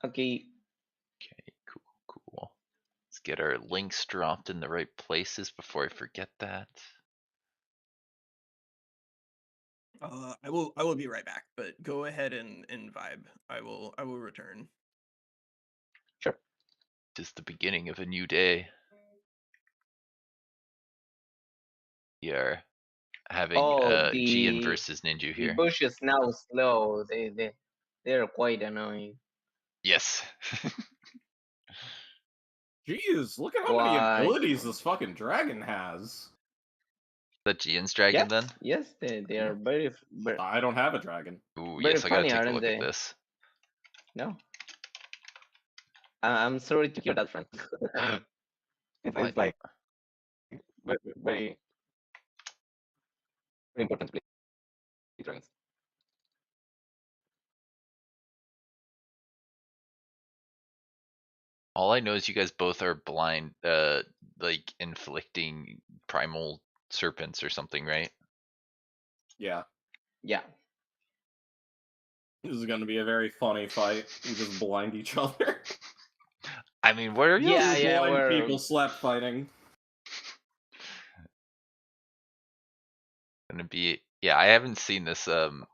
Okay. Okay, cool. Let's get our links dropped in the right places before I forget that. I will be right back, but go ahead and vibe. I will return. Sure. Tis the beginning of a new day. We are having Oh, Gian versus Ninja the here. bush is now slow. They're quite annoying. Yes. Jeez, look at how many Why? abilities this fucking dragon has. That Gian's dragon then? Yes, they are very, I don't have a dragon. Ooh, very yes, I gotta funny, take a aren't look at they? this. No, I'm sorry to hear that, friend. It's like very, very, very important to play dragons. All I know is you guys both are blind, like inflicting primal serpents or something, right? Yeah. Yeah. This is gonna be a very funny fight. We just blind each other. I mean, what are you? Yeah, Two yeah, blind we're people slap fighting. Gonna be, yeah, I haven't seen this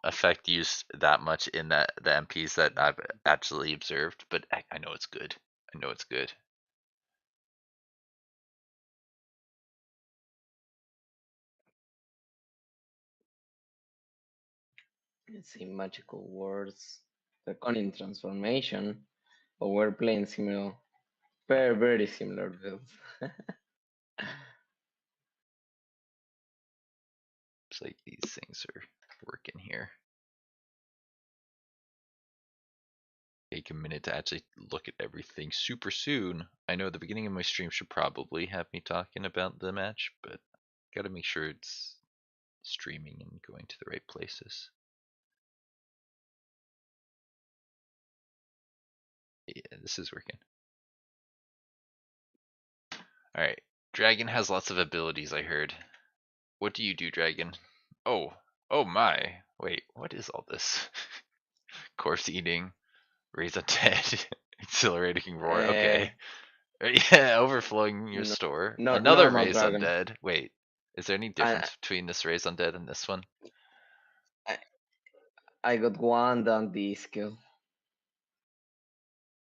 effect used that much in the MPs that I've actually observed, but I know it's good. I know it's good. let's see magical words. The cunning transformation. But we're playing similar, very, very similar builds. It's like these things are working here. Take a minute to actually look at everything super soon. I know the beginning of my stream should probably have me talking about the match, but gotta make sure it's streaming and going to the right places. Yeah, this is working. Alright, Dragon has lots of abilities, I heard. What do you do, Dragon? Oh my. Wait, what is all this? Corpse eating, raise a dead, accelerating roar. uh, Okay. Yeah, overflowing your no, store. no, Another normal raise dragon. undead. Wait, is there any I, difference between this raise undead and this one? I, I got one down the skill.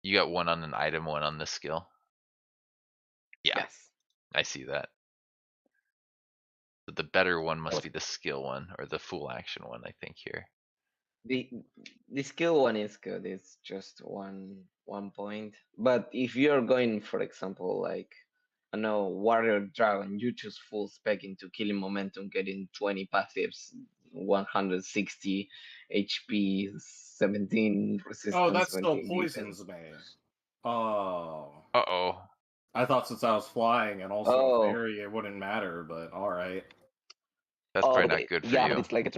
You got one on an item, one on this skill. Yeah, Yes. I see that. But the better one must be the skill one or the full action one, I think here. The the skill one is good. It's just one point. But if you're going, for example, like I know warrior dragon, you choose full spec into killing momentum, getting 20 passives, 160 HP, 17 Oh, resistance, that still 17 defense. poisons me. Oh. Uh-oh. I thought since I was flying and also a Oh, fairy, it wouldn't matter, but alright. That's oh, probably but not good for yeah, but you. it's like It's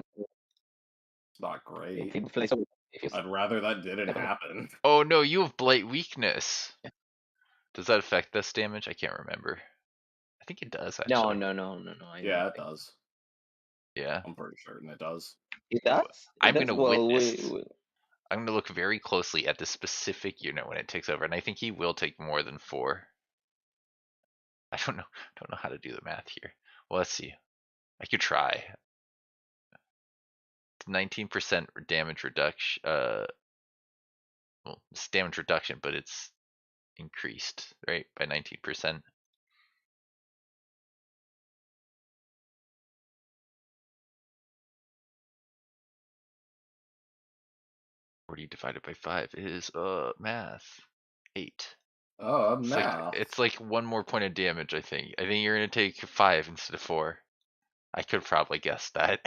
not if great. you play so if you I'd rather that didn't happen. Oh no, you have Blight Weakness. Does that affect this damage? I can't remember. I think it does, no, actually. no, no, no, no. I don't Yeah, it think does. Yeah. I'm pretty certain it does. it does. It I'm does. gonna Well, witness. I'm gonna look very closely at the specific unit when it takes over, and I think he will take more than 4. I don't know how to do the math here. Well, let's see. I could try. 19% damage reduction. Well, it's damage reduction, but it's increased, right, by 19%. 40 divided by 5 is math. 8. Oh, It's like math. it's like one more point of damage, I think. I think you're gonna take 5 instead of 4. I could probably guess that.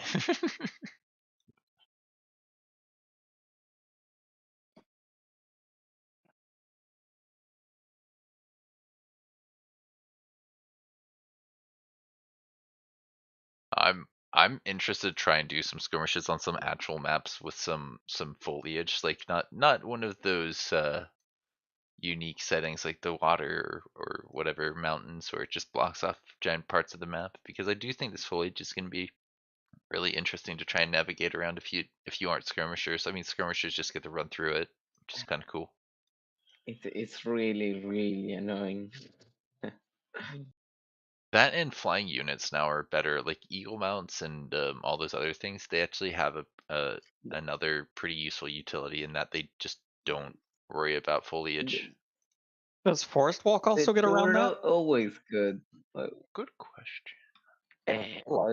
I'm interested to try and do some skirmishes on some actual maps with some foliage, like not one of those unique settings like the water or whatever mountains where it just blocks off giant parts of the map, because I do think this foliage is going to be really interesting to try and navigate around if you aren't skirmishers. I mean, skirmishers just get to run through it, which is kind of cool. It's really, really annoying. That and flying units now are better, like eagle mounts and all those other things. They actually have another pretty useful utility in that they just don't worry about foliage. Does Forest Walk also get around They're that? always good. But, Good question. well,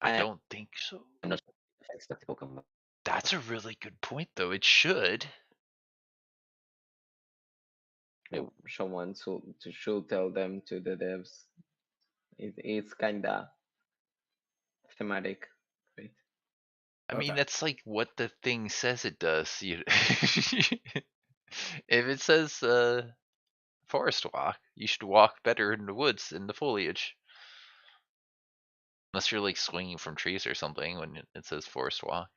I don't think so. I'm not sure if Pokemon. That's a really good point, though. It should. Someone should tell them to the devs. It's kinda thematic, right? I mean, Okay. that's like what the thing says it does. If it says forest walk, you should walk better in the woods in the foliage. Unless you're like swinging from trees or something when it says forest walk.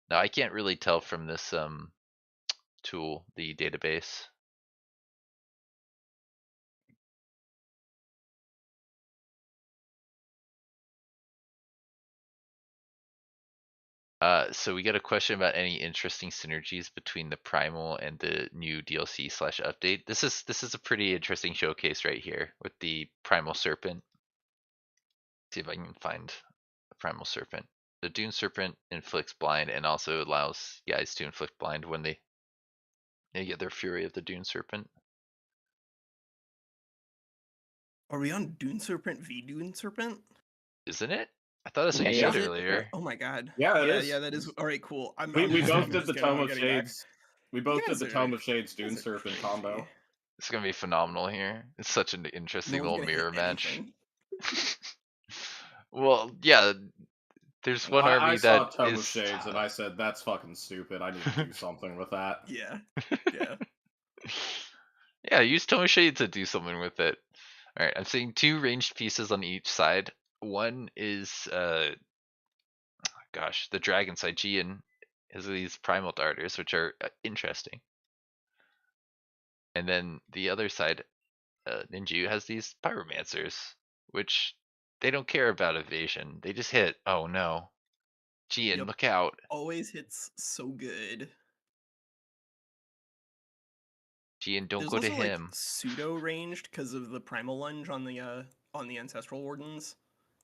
Now I can't really tell from this tool, the database. So we got a question about any interesting synergies between the primal and the new DLC/update. This is a pretty interesting showcase right here with the primal serpent. See if I can find a primal serpent. The dune serpent inflicts blind and also allows guys to inflict blind when they get their fury of the dune serpent. Are we on Dune Serpent v Dune Serpent? Isn't it? I thought that's what you Yeah, said Is it? earlier. Oh my god. Yeah, it yeah, is. Yeah, that is. All right, cool. We I'm we just, both I'm did just the getting, Tome of getting back. Shades. We both did guys the are- Tome of Shades you Dune guys are Serpent crazy. combo. It's gonna be phenomenal here. It's such an interesting No one's little gonna hit mirror match. anything. Well, yeah, there's one I army saw that Tome of is Shades and I said, that's fucking stupid. I need to do something with that. Yeah. Yeah. Yeah, use Tome Shade to do something with it. Alright, I'm seeing 2 ranged pieces on each side. One is gosh, the Dragon Stygian has these primal darters, which are interesting. And then the other side, Ninju has these pyromancers, which they don't care about evasion. They just hit. Oh no. Gian, Yep. look out. Always hits so good. Gian, don't There's go to also like him. pseudo ranged because of the primal lunge on the ancestral wardens.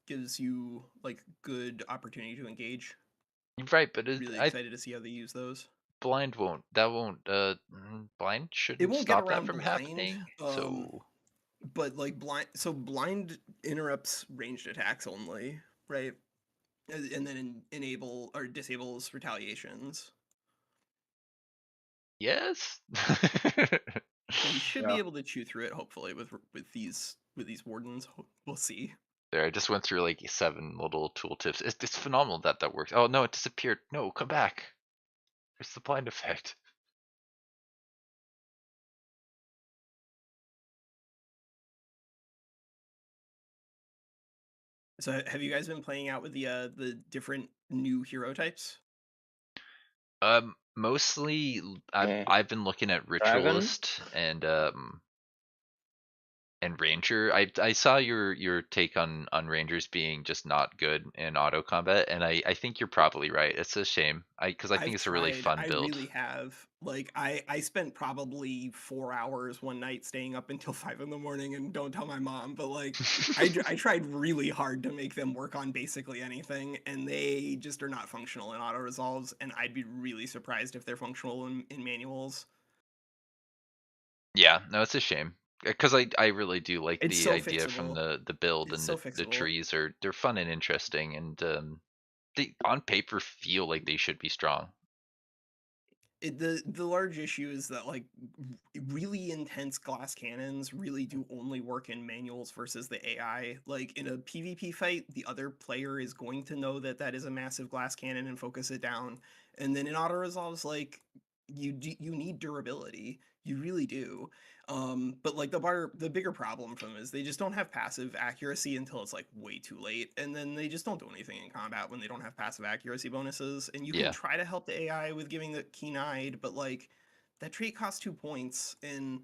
Gives you like good opportunity to engage. Right, but Really excited to see how they use those. blind won't. Blind It shouldn't won't get stop that around from blind. happening. So But like blind interrupts ranged attacks only, right? And then enable or disables retaliations. yes. So you should Yeah. be able to chew through it, hopefully, with these wardens. We'll see. There, I just went through like 7 little tooltips. It's phenomenal that that works. Oh no, it disappeared. No, come back. There's the blind effect. So have you guys been playing out with the different new hero types? Mostly Eh, I've been looking at Dragon? Ritualist and Ranger. I saw your take on Rangers being just not good in auto combat, and I think you're probably right. It's a shame. Because I think I've it's a really tried. fun I build. really have. Like I spent probably 4 hours one night staying up until 5 in the morning, and don't tell my mom. But like I tried really hard to make them work on basically anything, and they just are not functional in auto resolves. And I'd be really surprised if they're functional in manuals. Yeah, no, it's a shame. Because I really do like It's the so idea from fixable. the build, It's and so the fixable. trees they're fun and interesting, and they on paper feel like they should be strong. The large issue is that like really intense glass cannons really do only work in manuals versus the AI. Like in a PvP fight, the other player is going to know that that is a massive glass cannon and focus it down. And then in auto resolves, like you need durability. You really do. But like the bigger problem for them is they just don't have passive accuracy until it's like way too late, and then they just don't do anything in combat when they don't have passive accuracy bonuses. And you can Yeah. try to help the AI with giving the keen-eyed, but like that trait costs 2 points, and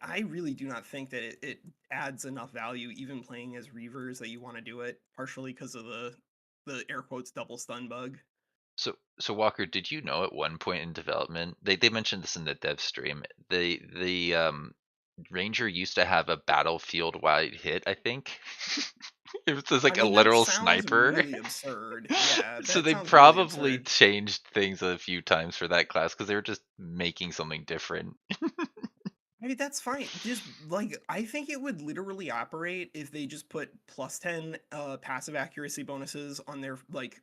I really do not think that it adds enough value even playing as Reavers that you want to do it, partially because of the air quotes double stun bug. So Walker, did you know at one point in development, they mentioned this in the dev stream, the Ranger used to have a battlefield wide hit, I think. It was just I like a mean, that literal sounds sniper. really absurd. Yeah, So that they sounds really probably absurd. changed things a few times for that class because they were just making something different. I mean, that's fine. Just like I think it would literally operate if they just put +10 passive accuracy bonuses on their like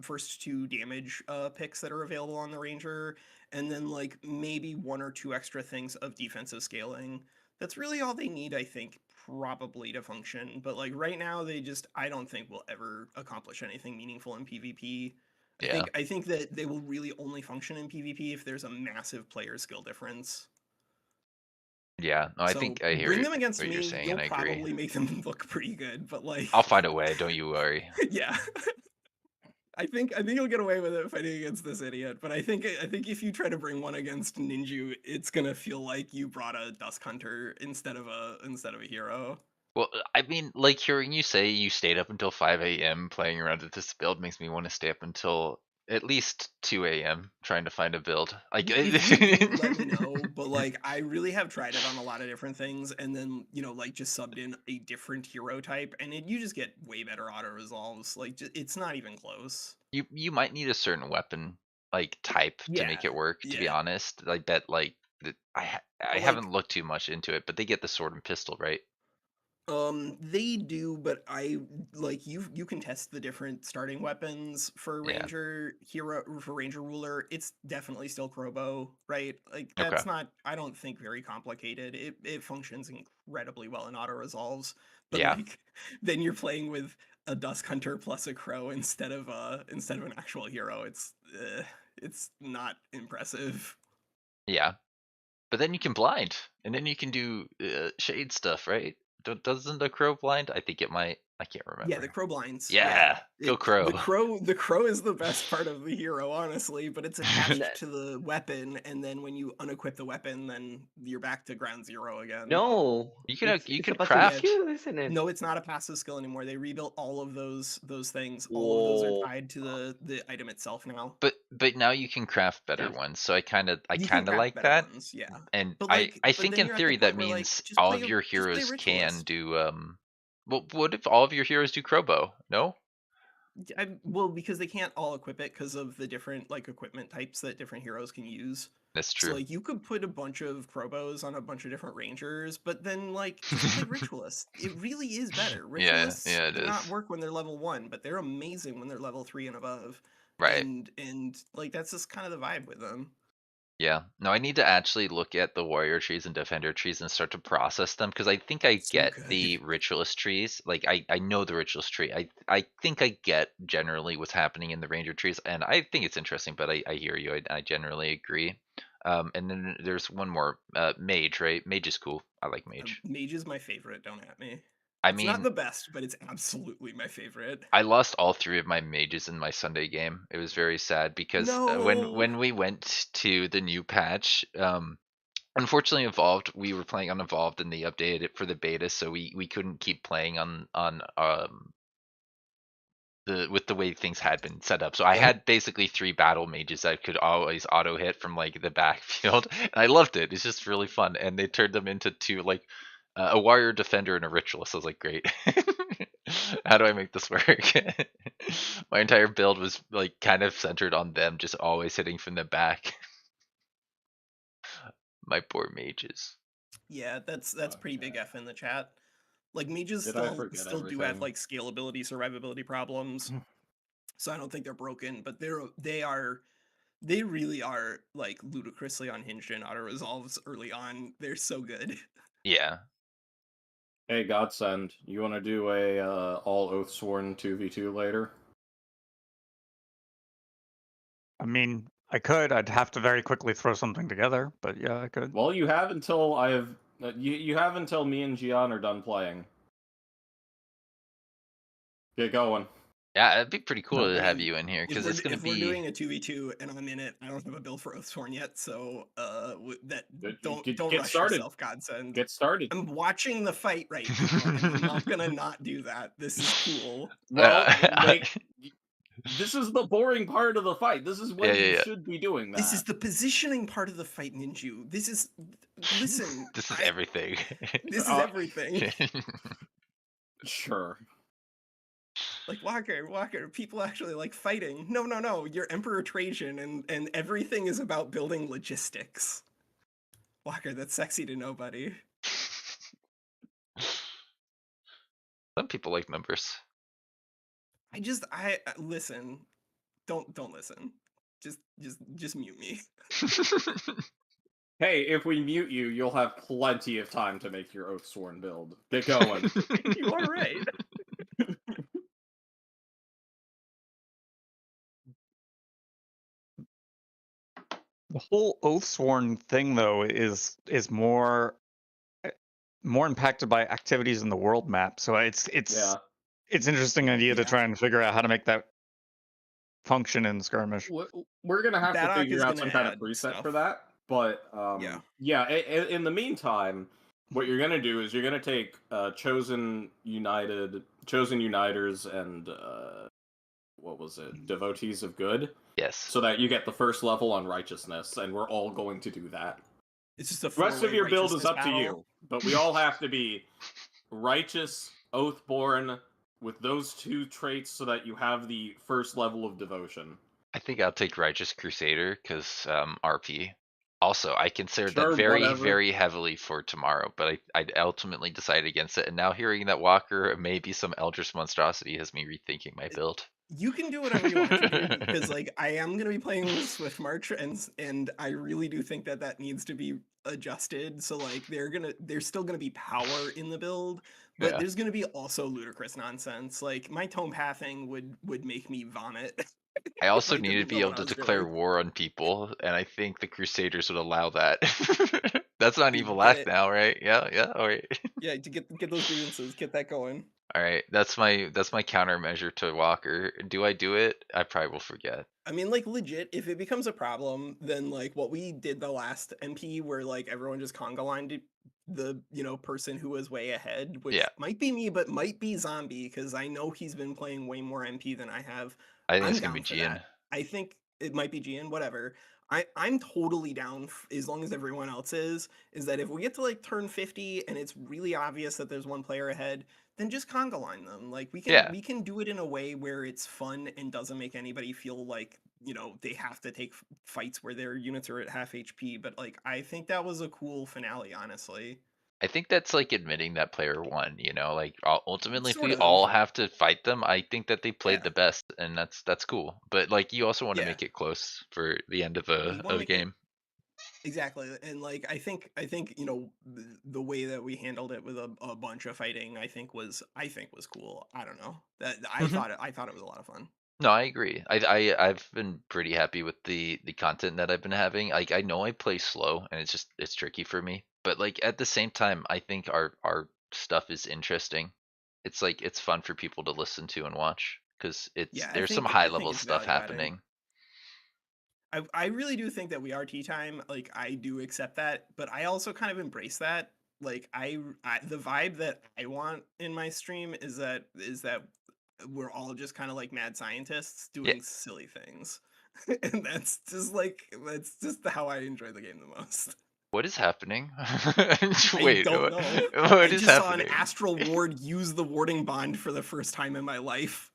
first 2 damage picks that are available on the Ranger, and then like maybe 1 or 2 extra things of defensive scaling. That's really all they need, I think, probably to function. But like right now, I don't think will ever accomplish anything meaningful in PvP. Yeah. I think that they will really only function in PvP if there's a massive player skill difference. Yeah, no, I So think I bring hear them against what you're me, saying, you'll and I agree. probably make them look pretty good, but like I'll find a way, don't you worry. yeah. I think you'll get away with it fighting against this idiot, but I think if you try to bring one against Ninju, it's gonna feel like you brought a Dusk Hunter instead of a hero. Well, I mean, like hearing you say you stayed up until 5 a.m. playing around with this build makes me want to stay up until at least 2 a.m. trying to find a build. Like, If you do, let me know. But like, I really have tried it on a lot of different things, and then like just subbed in a different hero type, and you just get way better auto resolves. Like, it's not even close. you might need a certain weapon like type to make Yeah, it work. To be yeah. honest, I bet like I Like, haven't looked too much into it, but they get the sword and pistol, right? they do, but I like you can test the different starting weapons for Yeah. Ranger Ruler. It's definitely still Crowbow, right? Like Okay. that's not, I don't think, very complicated. It functions incredibly well in auto resolves, but Yeah. like then you're playing with a Dusk Hunter plus a Crow instead of an actual hero. It's not impressive. Yeah. But then you can blind, and then you can do shade stuff, right? Doesn't the crow blind? I think it might. I can't remember. Yeah, the crow blinds. Yeah, go crow. The crow is the best part of the hero, honestly, but it's attached to the weapon, and then when you unequip the weapon, then you're back to ground zero again. No, You can it's you a can passive craft. skill, isn't it? No, it's not a passive skill anymore. They rebuilt all of those things. All of those are Whoa. tied to the item itself now. But now you can craft better ones, so I kind of You can craft like better that. ones, yeah. And But I but think then in you're at the theory that point where, like, means just all play of your just play heroes can Ritualist. do. Well, what if all of your heroes do crowbow? No. Well, because they can't all equip it because of the different like equipment types that different heroes can use. That's So true. like you could put a bunch of crowbows on a bunch of different rangers, but then like just play Ritualists. It really is better. Yeah, Ritualists it do not is. work when they're level 1, but they're amazing when they're level 3 and above. Right. And like that's just kind of the vibe with them. Yeah. No, I need to actually look at the warrior trees and defender trees and start to process them because I think I So get good. the ritualist trees. Like I know the ritualist tree. I think I get generally what's happening in the ranger trees, and I think it's interesting. But I hear you. I generally agree. And then there's one more, mage, right? Mage is cool. I like mage. Mage is my favorite, don't at me. I It's not mean, the best, but it's absolutely my favorite. I lost all 3 of my mages in my Sunday game. It was very sad because No. when we went to the new patch, unfortunately, Evolved, we were playing on Evolved and they updated it for the beta, so we couldn't keep playing on with the way things had been set up. So I had basically 3 battle mages that could always auto hit from like the backfield, and I loved it. It's just really fun, and they turned them into 2, like a warrior defender and a ritualist. I was like, great. How do I make this work? My entire build was like kind of centered on them just always hitting from the back. My poor mages. Yeah, that's pretty big F in the chat. Like mages Did I still forget do have everything? like scalability, survivability problems. So I don't think they're broken, but they really are like ludicrously unhinged in auto resolves early on. They're so good. Yeah. Hey, Godsend, you want to do a all Oathsworn 2v2 later? I mean, I could. I'd have to very quickly throw something together, but yeah, I could. Well, you have until you have until me and Gian are done playing. Get going. Yeah, it'd be pretty cool No. to I have mean, you in here because it's gonna if we're be. doing a 2v2 and I'm in it, I don't have a build for Oathsworn yet, so don't Get rush started. yourself, Godsend. Get started. I'm watching the fight right now, and I'm not gonna not do that. This is cool. Well, This is the boring part of the fight. This is when you Yeah. should be doing that. This is the positioning part of the fight, Ninju. This is listen. This is everything. This is everything. Sure. Like Walker, people actually like fighting. No. You're Emperor Trajan, and everything is about building logistics. Walker, that's sexy to nobody. Some people like numbers. I listen. Don't listen. Just mute me. Hey, if we mute you, you'll have plenty of time to make your Oathsworn build. Get going. You are right. The whole Oathsworn thing, though, is more impacted by activities in the world map. So it's interesting idea to try and figure out how to make that function in Skirmish. We're gonna have to Baddock figure is out some gonna kind of add preset stuff. for that. But in the meantime, what you're gonna do is you're gonna take chosen uniters and what was it? Devotees of Good. Yes. So that you get the first level on righteousness, and we're all going to do that. It's just a The rest of your build is up battle. to you, but we all have to be righteous, oathborn, with those two traits so that you have the first level of devotion. I think I'll take Righteous Crusader because RP. Also, I considered Sure, that very, whatever. very heavily for tomorrow, but I ultimately decided against it. And now hearing that Walker may be some Eldritch monstrosity has me rethinking my build. You can do whatever you want to do because, like, I am gonna be playing with Swift March, and I really do think that needs to be adjusted. So, like, there's still gonna be power in the build, but there's gonna be also ludicrous nonsense. Like, my tome pathing would make me vomit. I also I need to didn't be know able what I to was declare doing. war on people, and I think the Crusaders would allow that. That's not an You evil get act it. now, right? Yeah, alright. Yeah, to get those grievances, get that going. Alright, that's my countermeasure to Walker. Do I do it? I probably will forget. I mean, like, legit, if it becomes a problem, then, like, what we did the last MP where, like, everyone just conga lined the, person who was way ahead, which might be me, but might be Zombie, because I know he's been playing way more MP than I have. I think I'm it's gonna down be for Gian. that. I think it might be Gian, whatever. I'm totally down, as long as everyone else is that if we get to, like, turn 50 and it's really obvious that there's one player ahead, then just conga line them. Like, we can do it in a way where it's fun and doesn't make anybody feel like, they have to take fights where their units are at half HP. But, like, I think that was a cool finale, honestly. I think that's like admitting that player won, like ultimately if Sort we of. all have to fight them, I think that they played Yeah. the best, and that's cool. But like you also want to Yeah. make it close for the end of You wanna a make game. Exactly. And, like, I think the way that we handled it with a bunch of fighting, I think was cool. I don't know. That I thought it was a lot of fun. No, I agree. I've been pretty happy with the content that I've been having. Like I know I play slow and it's tricky for me, but like at the same time I think our stuff is interesting. It's like it's fun for people to listen to and watch because there's some high level it's stuff value adding. happening. I really do think that we are tea time. Like, I do accept that, but I also kind of embrace that. Like, the vibe that I want in my stream is that we're all just kind of like mad scientists doing silly things. And that's just how I enjoy the game the most. What is happening? I don't know. What I is just saw happening? an astral ward use the warding bond for the first time in my life.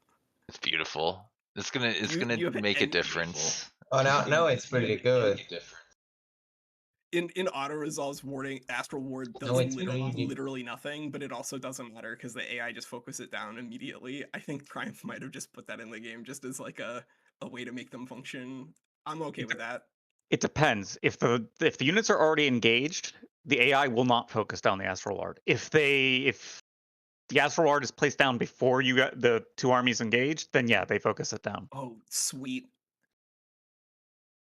It's beautiful. It's gonna You have make a any- difference. Oh, now it's pretty good. In Auto Resolve's warding, Astral Ward does No, it's pretty- literally nothing, but it also doesn't matter because the AI just focus it down immediately. I think Triumph might have just put that in the game just as like a way to make them function. I'm okay with that. It depends. If the units are already engaged, the AI will not focus down the Astral Ward. If the Astral Ward is placed down before you got the two armies engaged, then yeah, they focus it down. Oh, sweet.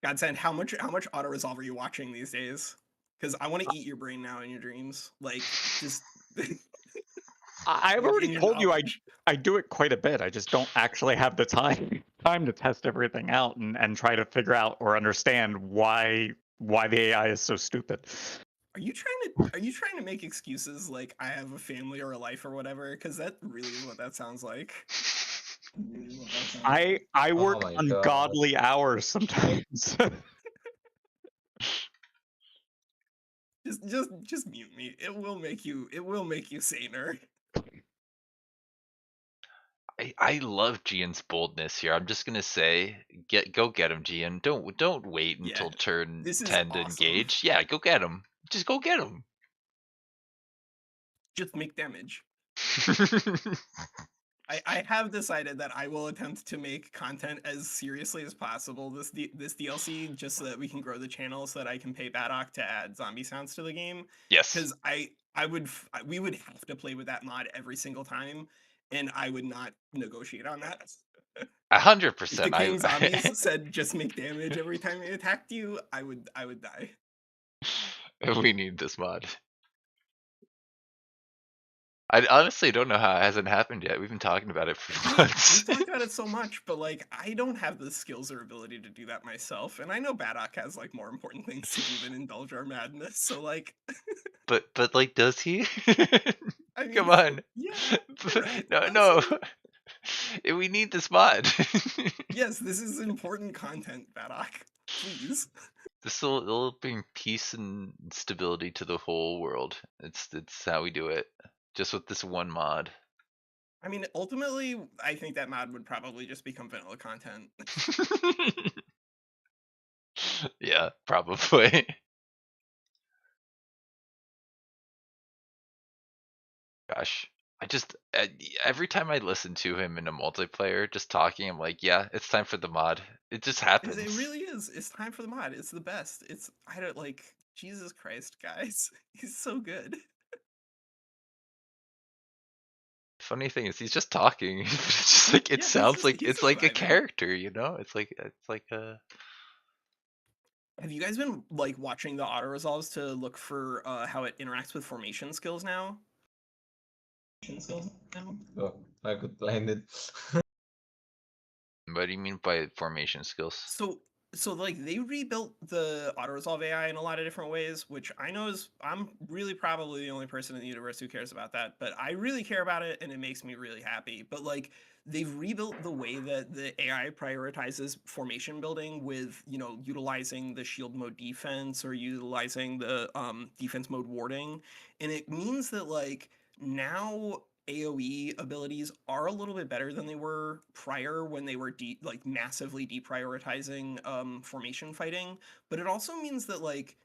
Godsend, how much Auto Resolve are you watching these days? Because I want to eat your brain now in your dreams. Like, just I've like, already in your told you knowledge. I do it quite a bit. I just don't actually have the time to test everything out and try to figure out or understand why the AI is so stupid. Are you trying to make excuses like I have a family or a life or whatever? Because that really is what that sounds like. I work my God. ungodly hours sometimes. Just mute me. It will make you saner. I love Gian's boldness here. I'm just gonna say, go get him, Gian. Don't wait Yeah, until turn this is 10 to awesome. engage. Yeah, go get him. Just go get him. Just make damage. I have decided that I will attempt to make content as seriously as possible this DLC, just so that we can grow the channel, so that I can pay Baddock to add zombie sounds to the game. Yes. Because we would have to play with that mod every single time, and I would not negotiate on that. 100%. If the king zombies said just make damage every time it attacked you, I would die. We need this mod. I honestly don't know how it hasn't happened yet. We've been talking about it for months. We've talked about it so much, but like I don't have the skills or ability to do that myself, and I know Baddock has like more important things to do than indulge our madness. So like, but like, does he? I mean, Come on. yeah, you're right. No, Honestly, no. We need this mod. yes, this is important content, Baddock. Please. This will bring peace and stability to the whole world. It's how we do it. Just with this one mod. I mean, ultimately, I think that mod would probably just become vanilla content. Yeah, probably. Gosh, I just every time I listen to him in a multiplayer, just talking, I'm like, yeah, it's time for the mod. It just happens. It really is. It's time for the mod. It's the best. I don't like Jesus Christ, guys. He's so good. Funny thing is, he's just talking. It's just like it sounds like it's like a character, you know? It's like a. Have you guys been like watching the auto resolves to look for how it interacts with formation skills now? Oh, I could blind it. What do you mean by formation skills? So like they rebuilt the auto resolve AI in a lot of different ways, which I know is I'm really probably the only person in the universe who cares about that, but I really care about it and it makes me really happy. But like they've rebuilt the way that the AI prioritizes formation building with, you know, utilizing the shield mode defense or utilizing the defense mode warding. And it means that like now AoE abilities are a little bit better than they were prior when they were like massively deprioritizing formation fighting. But it also means that like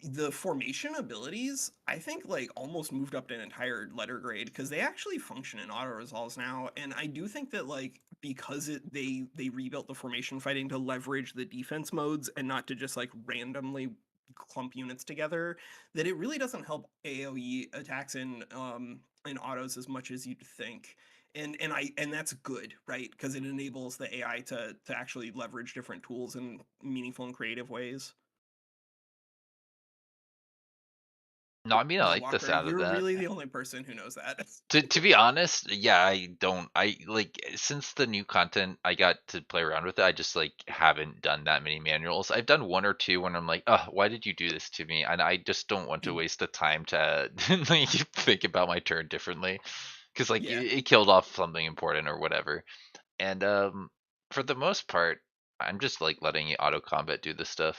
the formation abilities, I think like almost moved up an entire letter grade because they actually function in auto resolves now. And I do think that like because they rebuilt the formation fighting to leverage the defense modes and not to just like randomly clump units together, that it really doesn't help AoE attacks in autos as much as you'd think. And that's good, right? Because it enables the AI to actually leverage different tools in meaningful and creative ways. No, I mean I like Walker, the sound of you're that. really the only person who knows that. To be honest, yeah, I don't. I like since the new content I got to play around with it. I just like haven't done that many manuals. I've done one or two when I'm like, oh, why did you do this to me? And I just don't want to waste the time to like think about my turn differently, because like Yeah. it killed off something important or whatever. And for the most part, I'm just like letting auto combat do this stuff.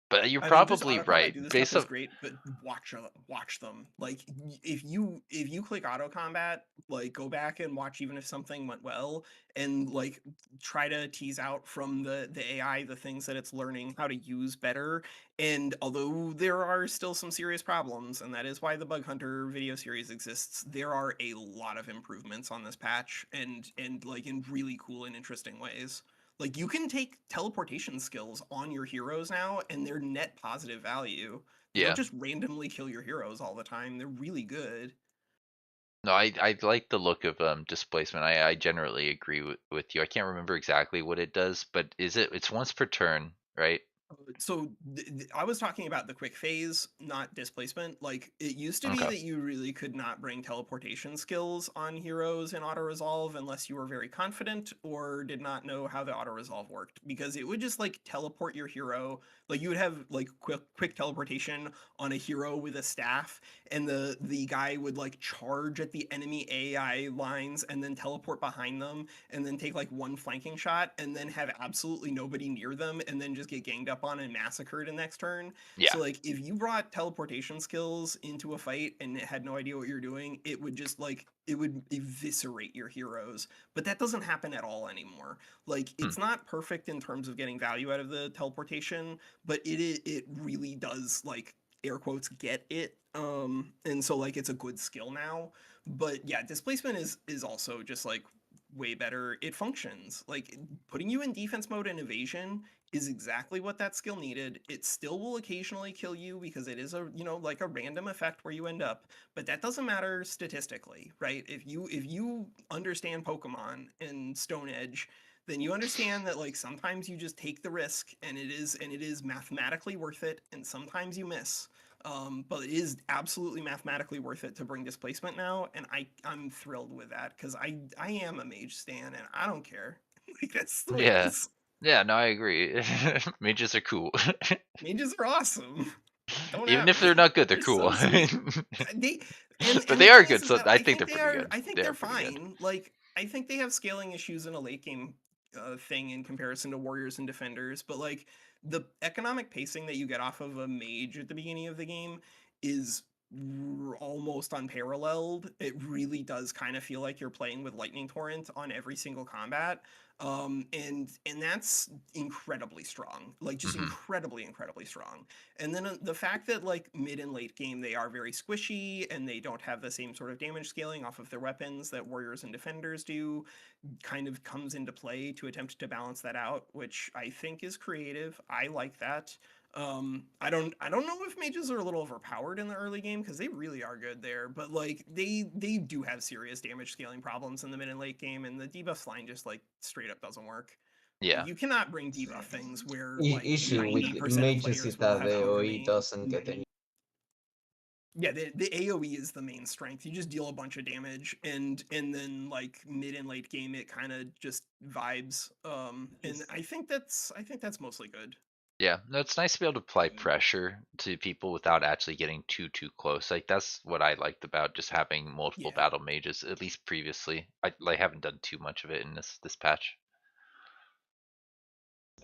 But you're probably right. Do this Based stuff is on great, but watch them. Like if you click auto combat, like go back and watch even if something went well, and like try to tease out from the AI the things that it's learning how to use better. And although there are still some serious problems, and that is why the Bug Hunter video series exists, there are a lot of improvements on this patch, and like in really cool and interesting ways. Like you can take teleportation skills on your heroes now and they're net positive value. They yeah. don't just randomly kill your heroes all the time. They're really good. No, I like the look of displacement. I generally agree with you. I can't remember exactly what it does, but it's once per turn, right? So I was talking about the quick phase, not displacement. Like it used to be Okay. that you really could not bring teleportation skills on heroes in auto resolve unless you were very confident or did not know how the auto resolve worked, because it would just like teleport your hero. Like you would have like quick teleportation on a hero with a staff, and the guy would like charge at the enemy AI lines and then teleport behind them and then take like one flanking shot and then have absolutely nobody near them and then just get ganged up on and massacred in next turn. Yeah. So like if you brought teleportation skills into a fight and it had no idea what you're doing, it would just like it would eviscerate your heroes. But that doesn't happen at all anymore. Like it's not perfect in terms of getting value out of the teleportation, but it really does like air quotes get it. And so like it's a good skill now. But yeah, displacement is also just like way better. It functions. Like putting you in defense mode and evasion is exactly what that skill needed. It still will occasionally kill you because it is a, you know, like a random effect where you end up, but that doesn't matter statistically, right? If you understand Pokemon and Stone Edge, then you understand that like sometimes you just take the risk and it is mathematically worth it, and sometimes you miss. But it is absolutely mathematically worth it to bring displacement now, and I'm thrilled with that because I am a mage stan and I don't care. Like that's the way it Yeah. is. Yeah, no, I agree. Mages are cool. Mages are awesome. Don't Even at if they're me. not good, they're They're cool. so sweet. They But and they the are thing good, is so that I I think they're think they pretty are. good. I think They they're are pretty good. fine. Like I think they have scaling issues in a late game thing in comparison to warriors and defenders, but like the economic pacing that you get off of a mage at the beginning of the game is almost unparalleled. It really does kind of feel like you're playing with lightning torrent on every single combat. And that's incredibly strong, like just Mhm. incredibly strong. And then the fact that like mid and late game they are very squishy and they don't have the same sort of damage scaling off of their weapons that warriors and defenders do kind of comes into play to attempt to balance that out, which I think is creative. I like that. I don't know if mages are a little overpowered in the early game because they really are good there, but like they do have serious damage scaling problems in the mid and late game, and the debuff line just like straight up doesn't work. Yeah. You cannot bring debuff things where like Issue with 90% of mages is players will that have the OE alchemy. doesn't get any. Yeah, the AoE is the main strength. You just deal a bunch of damage, and then like mid and late game it kind of just vibes. And I think that's mostly good. Yeah. No, it's nice to be able to apply pressure to people without actually getting too close. Like that's what I liked about just having multiple Yeah. battle mages, at least previously. I like haven't done too much of it in this patch.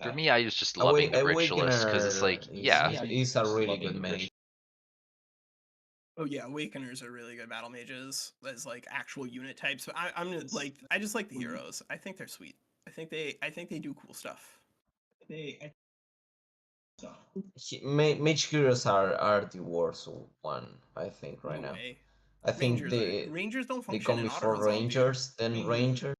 For me, I was just loving the ritualist because it's like, Awakener yeah, is a really good mage. Oh yeah, Awakeners are really good battle mages as like actual unit types. But like I just like the heroes. I think they're sweet. I think they do cool stuff. Mage heroes are the worst one, I think, right No now. way. I think Rangers don't they function come in auto before resolve, dude. Rangers, then Rangers.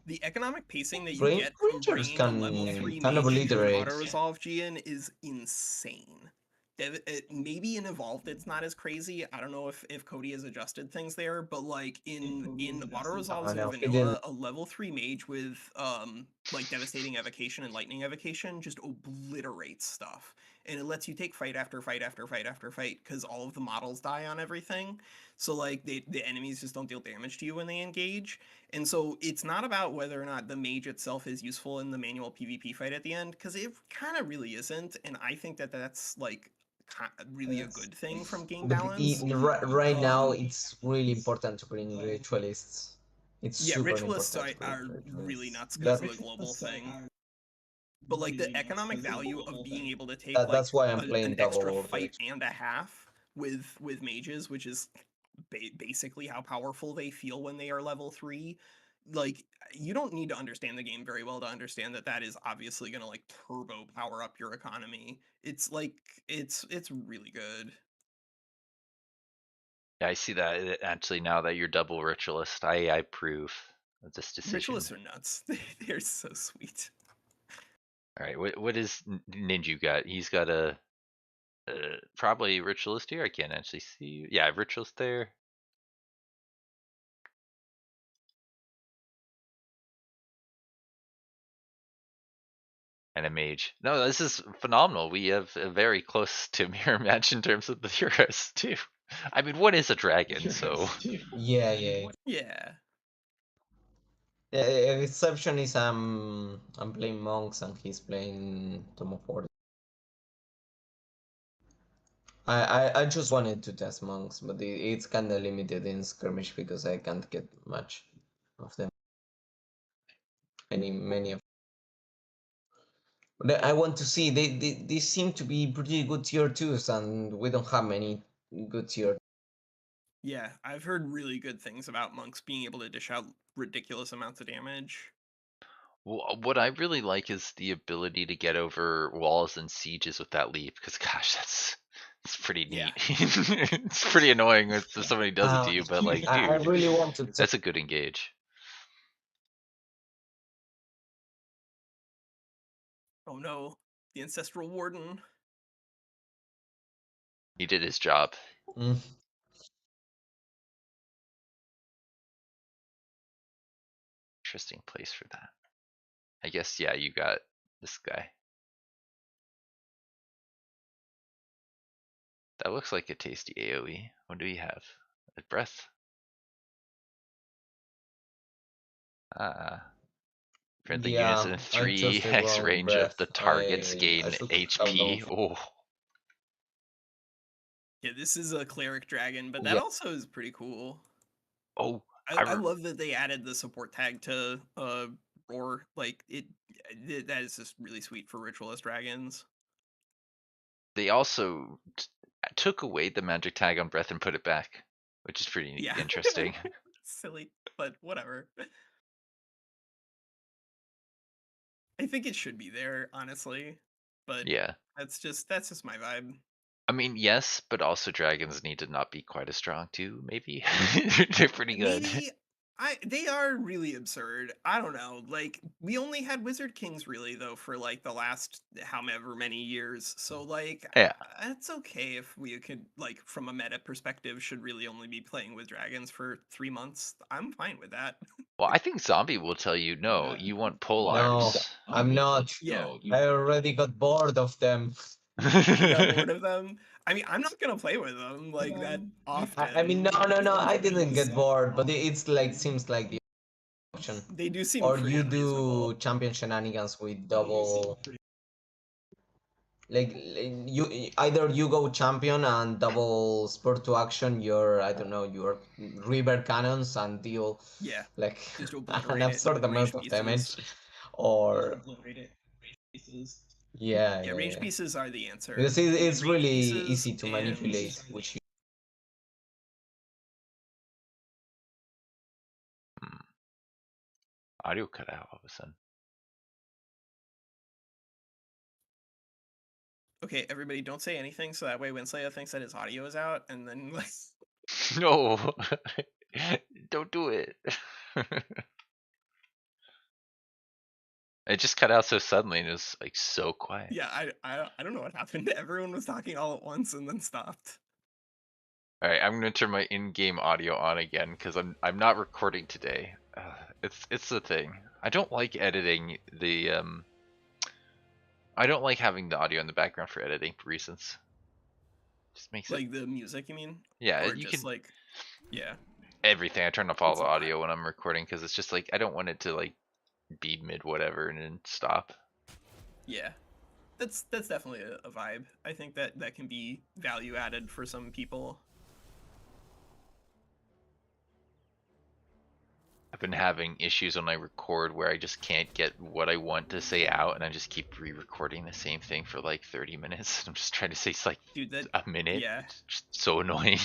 The economic pacing that you get from Rangers bringing a level can 3 kind of mage into an obliterate. auto resolve GN is insane. Maybe in Evolved it's not as crazy. I don't know if Cody has adjusted things there, but like in auto resolves in No, he didn't. vanilla, a level 3 mage with like devastating evocation and lightning evocation just obliterates stuff. And it lets you take fight after fight after fight after fight because all of the models die on everything. So like the enemies just don't deal damage to you when they engage. And so it's not about whether or not the mage itself is useful in the manual PvP fight at the end, because it kind of really isn't. And I think that that's like really a good thing from game But balance. right now, it's really important to bring ritualists. It's Yeah, super ritualists important to bring are really ritualists. nuts because of the global thing. But like the economic value of being able to take like That's why I'm an playing extra double fight rituals. and a half with mages, which is basically how powerful they feel when they are level 3. Like you don't need to understand the game very well to understand that that is obviously going to like turbo power up your economy. It's like it's really good. yeah, I see that actually now that you're double ritualist. I approve of this decision. Ritualists are nuts. They're so sweet. All right, what is Ninju got? He's got a probably ritualist here. I can't actually see. Yeah, ritualist there. and a mage. No, this is phenomenal. We have a very close to mirror match in terms of the heroes too. I mean, one is a dragon, so Yeah, yeah. Yeah. The exception is I'm playing monks and he's playing Tomoforte. I just wanted to test monks, but it's kind of limited in skirmish because I can't get much of them. Many of. But I want to see they seem to be pretty good tier 2s, and we don't have many good tier. Yeah, I've heard really good things about monks being able to dish out ridiculous amounts of damage. what I really like is the ability to get over walls and sieges with that leap. Because gosh, it's pretty Yeah. neat. It's pretty annoying if somebody does it to you, but like, I dude, really want to. that's a good engage. Oh no, the ancestral warden. He did his job. Mm. Interesting place for that. I guess, yeah, you got this guy. That looks like a tasty AoE. What do we have? A breath? Ah. Print the units in I chose the 3x wrong range of breath. the target's I gain should have HP. done. Oh. Yeah, this is a cleric dragon, but that Yeah. also is pretty cool. Oh, I love that they added the support tag to roar. Like that is just really sweet for ritualist dragons. they also took away the magic tag on breath and put it back, which is pretty Yeah. interesting. Silly, but whatever. I think it should be there, honestly. But Yeah. that's just my vibe. I mean, yes, but also dragons need to not be quite as strong too, maybe. They're pretty good. Maybe they are really absurd. I don't know. Like we only had Wizard Kings really though for like the last however many years. So like Yeah. it's okay if we could like from a meta perspective should really only be playing with dragons for 3 months. I'm fine with that. Well, I think Zombie will tell you, no, you want pole No, arms. I'm not. Yeah. I already got bored of them. You got bored of them? I mean, I'm not gonna play with them like that often. I mean, no. I didn't get bored, but it's like seems like the option. They do seem Or free you and reasonable. do champion shenanigans with double. Like you either you go champion and double spur to action your I don't know your river cannons and deal Yeah. like Just an obliterate it absurd with amount ranged of pieces. damage, or yeah, Yeah, ranged pieces are the answer. because Like, it's ranged really pieces easy to and- manipulate, which you Audio cut out all of a sudden. Okay, everybody, don't say anything so that way Winslaya thinks that his audio is out, and then like No, don't do it. It just cut out so suddenly and it was like so quiet. yeah, I don't know what happened. Everyone was talking all at once and then stopped. All right, I'm gonna turn my in-game audio on again because I'm not recording today. It's the thing. I don't like editing the I don't like having the audio in the background for editing reasons. Just makes Like it the music, you mean? yeah. Or You just can like yeah. everything. I turn off all It's the a lot. audio when I'm recording because it's just like I don't want it to like be mid whatever and then stop. Yeah. That's definitely a vibe. I think that can be value added for some people. I've been having issues when I record where I just can't get what I want to say out, and I just keep re-recording the same thing for like 30 minutes. I'm just trying to say like Dude, that a minute. yeah. It's just so annoying.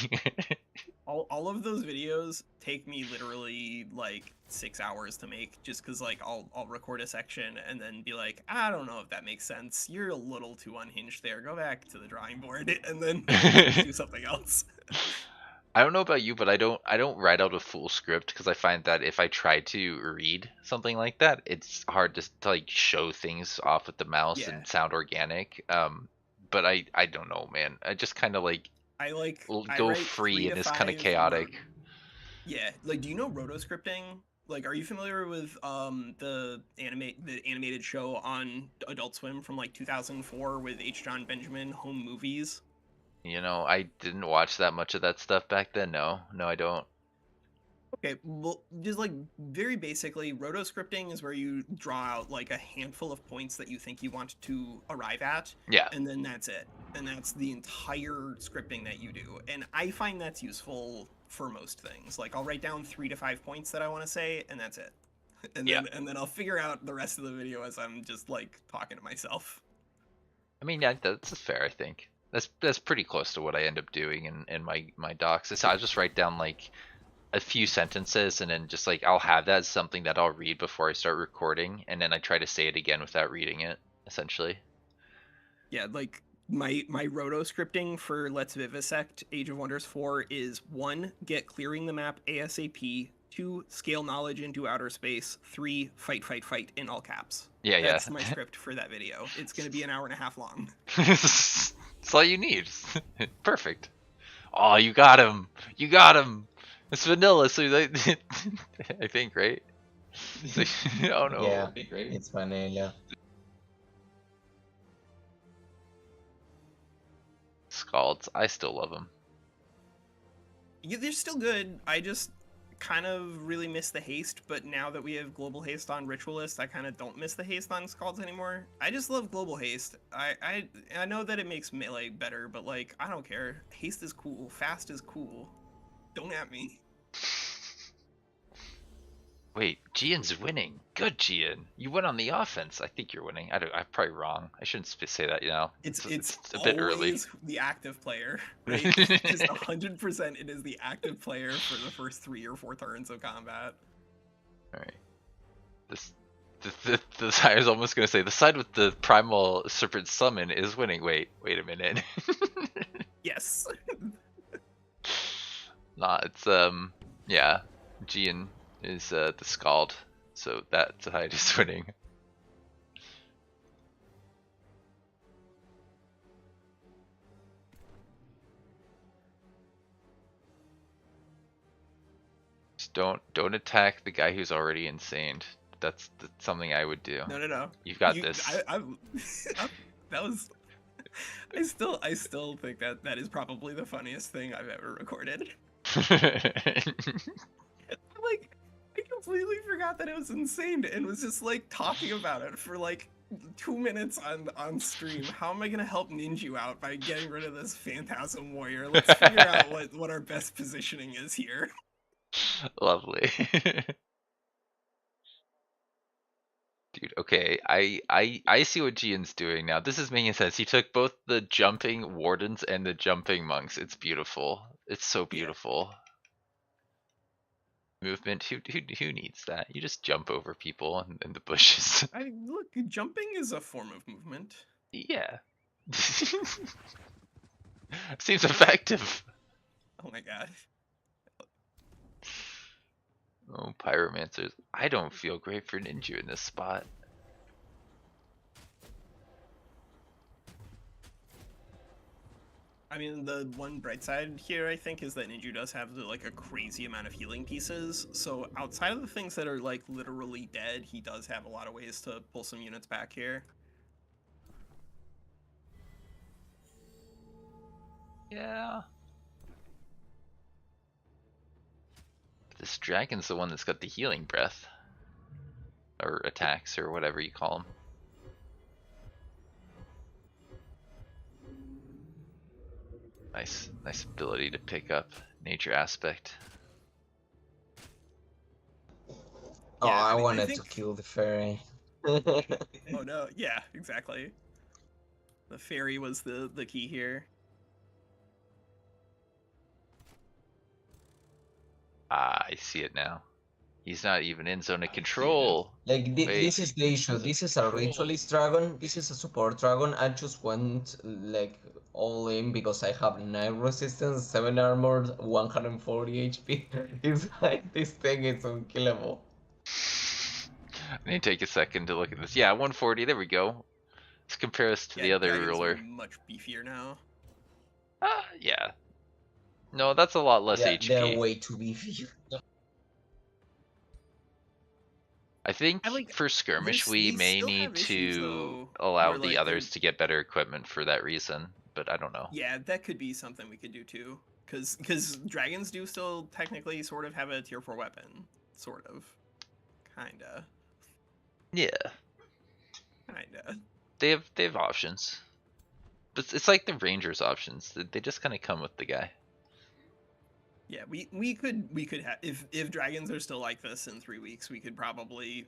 All of those videos take me literally like 6 hours to make, just because like I'll record a section and then be like, I don't know if that makes sense. You're a little too unhinged there. Go back to the drawing board and then do something else. I don't know about you, but I don't write out a full script because I find that if I try to read something like that, it's hard to like show things off with the mouse Yeah. and sound organic. But I don't know, man. I just kind of like I go write free 3 and to it's kind of 5 chaotic. Yeah, like do you know rotoscripting? Like, are you familiar with the animated show on Adult Swim from like 2004 with H. John Benjamin, Home Movies? You know, I didn't watch that much of that stuff back then. No, I don't. Okay, well, just like very basically, rotoscripting is where you draw out like a handful of points that you think you want to arrive at, Yeah. and then that's it. And that's the entire scripting that you do. And I find that's useful for most things. Like I'll write down 3 to 5 points that I want to say, and that's it. And then I'll figure out the rest of the video as I'm just like talking to myself. I mean, yeah, that's fair. I think that's pretty close to what I end up doing in my docs. So I just write down like a few sentences, and then just like I'll have that as something that I'll read before I start recording, and then I try to say it again without reading it, essentially. Yeah, like my roto scripting for Let's Vivisect Age of Wonders 4 is 1, get clearing the map ASAP, 2, scale knowledge into outer space, 3, fight in all caps. Yeah, That's my script for that video. It's going to be an hour and a half long. That's all you need. Perfect. Oh, you got him. You got him. It's vanilla, so they, I think, right? So, oh no. Yeah, it's vanilla. Scalds, I still love them. Yeah, they're still good. I just kind of really miss the haste, but now that we have global haste on Ritualist, I kind of don't miss the haste on Scalds anymore. I just love global haste. I know that it makes melee better, but like I don't care. Haste is cool. Fast is cool. Don't at me. Wait, Gian's winning. Good, Gian. You went on the offense. I think you're winning. I'm probably wrong. I shouldn't say that, you know. It's a bit early. Always the active player. Right? Just 100% it is the active player for the first 3 or 4 turns of combat. Alright. I was almost gonna say the side with the primal serpent summon is winning. Wait a minute. Yes. Nah, it's yeah. Gian is the Scald, so that side is winning. Just don't attack the guy who's already insane. That's something I would do. No. You've got this. That was. I still think that is probably the funniest thing I've ever recorded. Like, I completely forgot that it was insane and was just like talking about it for like 2 minutes on stream. How am I gonna help Ninju out by getting rid of this Phantasm Warrior? Let's figure out what our best positioning is here. Lovely. Dude, okay, I see what Gian's doing now. This is making sense. He took both the jumping wardens and the jumping monks. It's beautiful. It's so beautiful. Yeah. Movement. Who needs that? You just jump over people in the bushes. Look, jumping is a form of movement. Yeah. Seems effective. Oh my god. Oh, pyromancers. I don't feel great for Ninja in this spot. I mean, the one bright side here, I think, is that Ninja does have like a crazy amount of healing pieces. So outside of the things that are like literally dead, he does have a lot of ways to pull some units back here. Yeah. This dragon's the one that's got the healing breath. Or attacks, or whatever you call them. Nice ability to pick up nature aspect. Oh, Yeah, I I wanted think... to kill the fairy. Oh no, yeah, exactly. The fairy was the key here. Ah, I see it now. He's not even in zone of control. Like, this is the issue. This is a ritualist dragon. This is a support dragon. I just went, like, all in because I have 9 resistance, 7 armor, 140 HP. It's like, this thing is unkillable. I need to take a second to look at this. Yeah, 140. There we go. Let's compare this to the other ruler. Much beefier now. Yeah. No, that's a lot less HP. They're way too beefy. I think like for skirmish we they may still need have issues, to though, allow where, the like, others to get better equipment for that reason, but I don't know. Yeah, that could be something we could do too. Because dragons do still technically sort of have a tier 4 weapon. Sort of. Kinda. Yeah, Kinda. they have options, but it's like the rangers options. They just kind of come with the guy. Yeah, we could have if dragons are still like this in 3 weeks, we could probably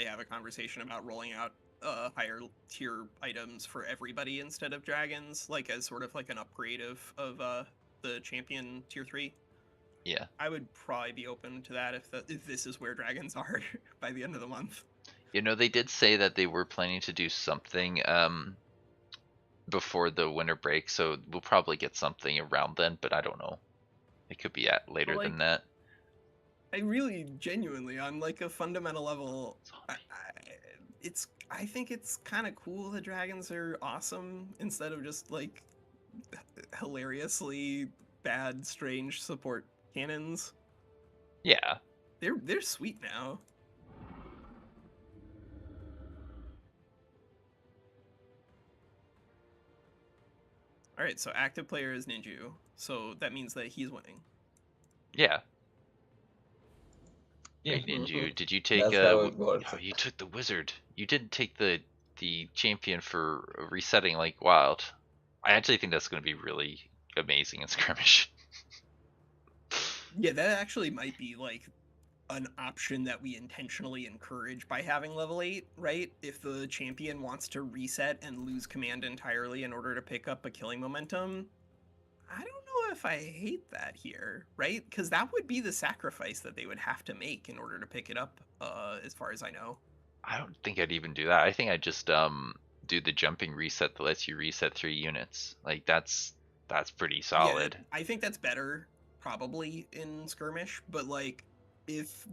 have a conversation about rolling out higher tier items for everybody instead of dragons, like as sort of like an upgrade of the champion tier 3. Yeah, I would probably be open to that if this is where dragons are by the end of the month. you know, they did say that they were planning to do something before the winter break, so we'll probably get something around then, but I don't know. It could be at later But, than like, that. I really genuinely on like a fundamental level, I think it's kind of cool that dragons are awesome instead of just like hilariously bad, strange support cannons. Yeah, They're sweet now. All right, so active player is Ninju, so that means that he's winning. yeah. Yeah. Wait, Ninju, did you take That's how it works. oh, you took the wizard. You didn't take the champion for resetting like wild. I actually think that's going to be really amazing in skirmish. Yeah, that actually might be like an option that we intentionally encourage by having level 8, right? If the champion wants to reset and lose command entirely in order to pick up a killing momentum, I don't know if I hate that here, right? Because that would be the sacrifice that they would have to make in order to pick it up, as far as I know. I don't think I'd even do that. I think I'd just do the jumping reset that lets you reset 3 units. Like that's pretty solid. Yeah, I think that's better probably in skirmish, but like if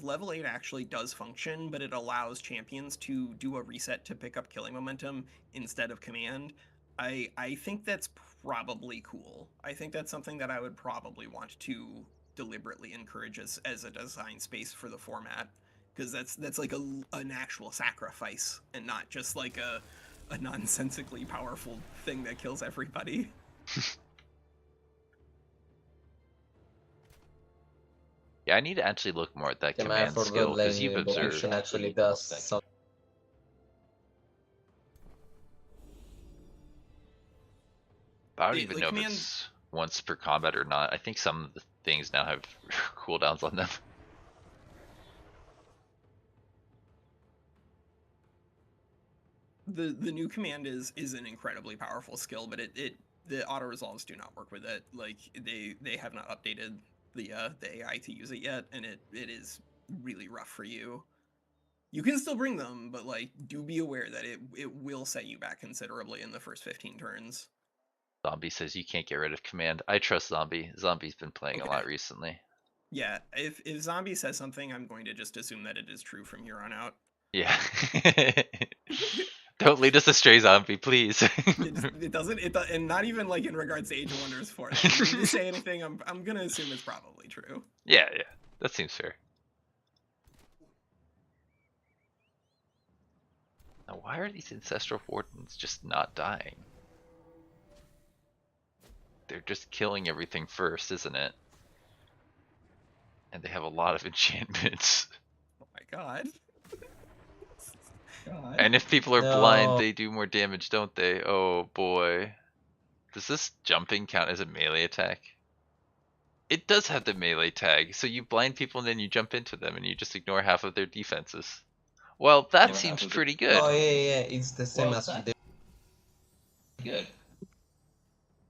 level 8 actually does function, but it allows champions to do a reset to pick up killing momentum instead of command, I think that's probably cool. I think that's something that I would probably want to deliberately encourage as a design space for the format, because that's like an actual sacrifice and not just like a nonsensically powerful thing that kills everybody. Yeah, I need to actually look more at that Yeah, I command forgot skill like because you've observed. evolution actually does some. I don't It- even like know if command- it's once per combat or not. I think some of the things now have cooldowns on them. The new command is an incredibly powerful skill, but the auto resolves do not work with it. Like they have not updated the AI to use it yet, and it is really rough for you. You can still bring them, but like do be aware that it will set you back considerably in the first 15 turns. Zombie says you can't get rid of command. I trust Zombie. Zombie's been playing a Okay. lot recently. Yeah, if Zombie says something, I'm going to just assume that it is true from here on out. Yeah. Don't lead us astray, Zombie, please. It doesn't, and not even like in regards to Age of Wonders 4. Like, if you say anything, I'm gonna assume it's probably true. Yeah, that seems fair. Now, why are these Ancestral Wardens just not dying? They're just killing everything first, isn't it? And they have a lot of enchantments. Oh my god. And if people are blind, No. they do more damage, don't they? Oh boy. Does this jumping count as a melee attack? It does have the melee tag, so you blind people and then you jump into them and you just ignore half of their defenses. Well, that seems pretty good. Oh yeah, it's the same as the Good.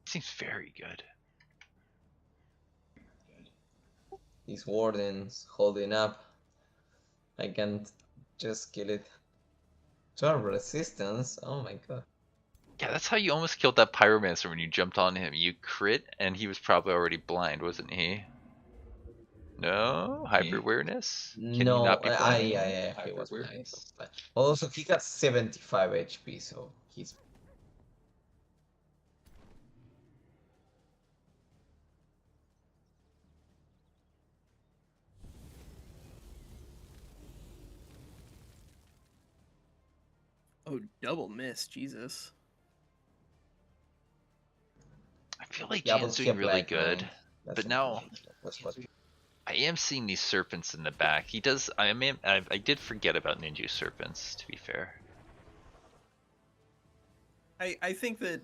Seems very good. these wardens holding up. I can't just kill it. 12 resistance. Oh my god. Yeah, that's how you almost killed that pyromancer when you jumped on him. You crit, and he was probably already blind, wasn't he? No? Hyper awareness? Can he No, not be blind? yeah, he was blind. Also, he got 75 HP, so he's. Oh, double miss, Jesus. I feel like Yeah, Jan's but he doing really applied, good, man. That's but the now point. That's what. I am seeing these serpents in the back. He does. I did forget about ninja serpents. To be fair. I think that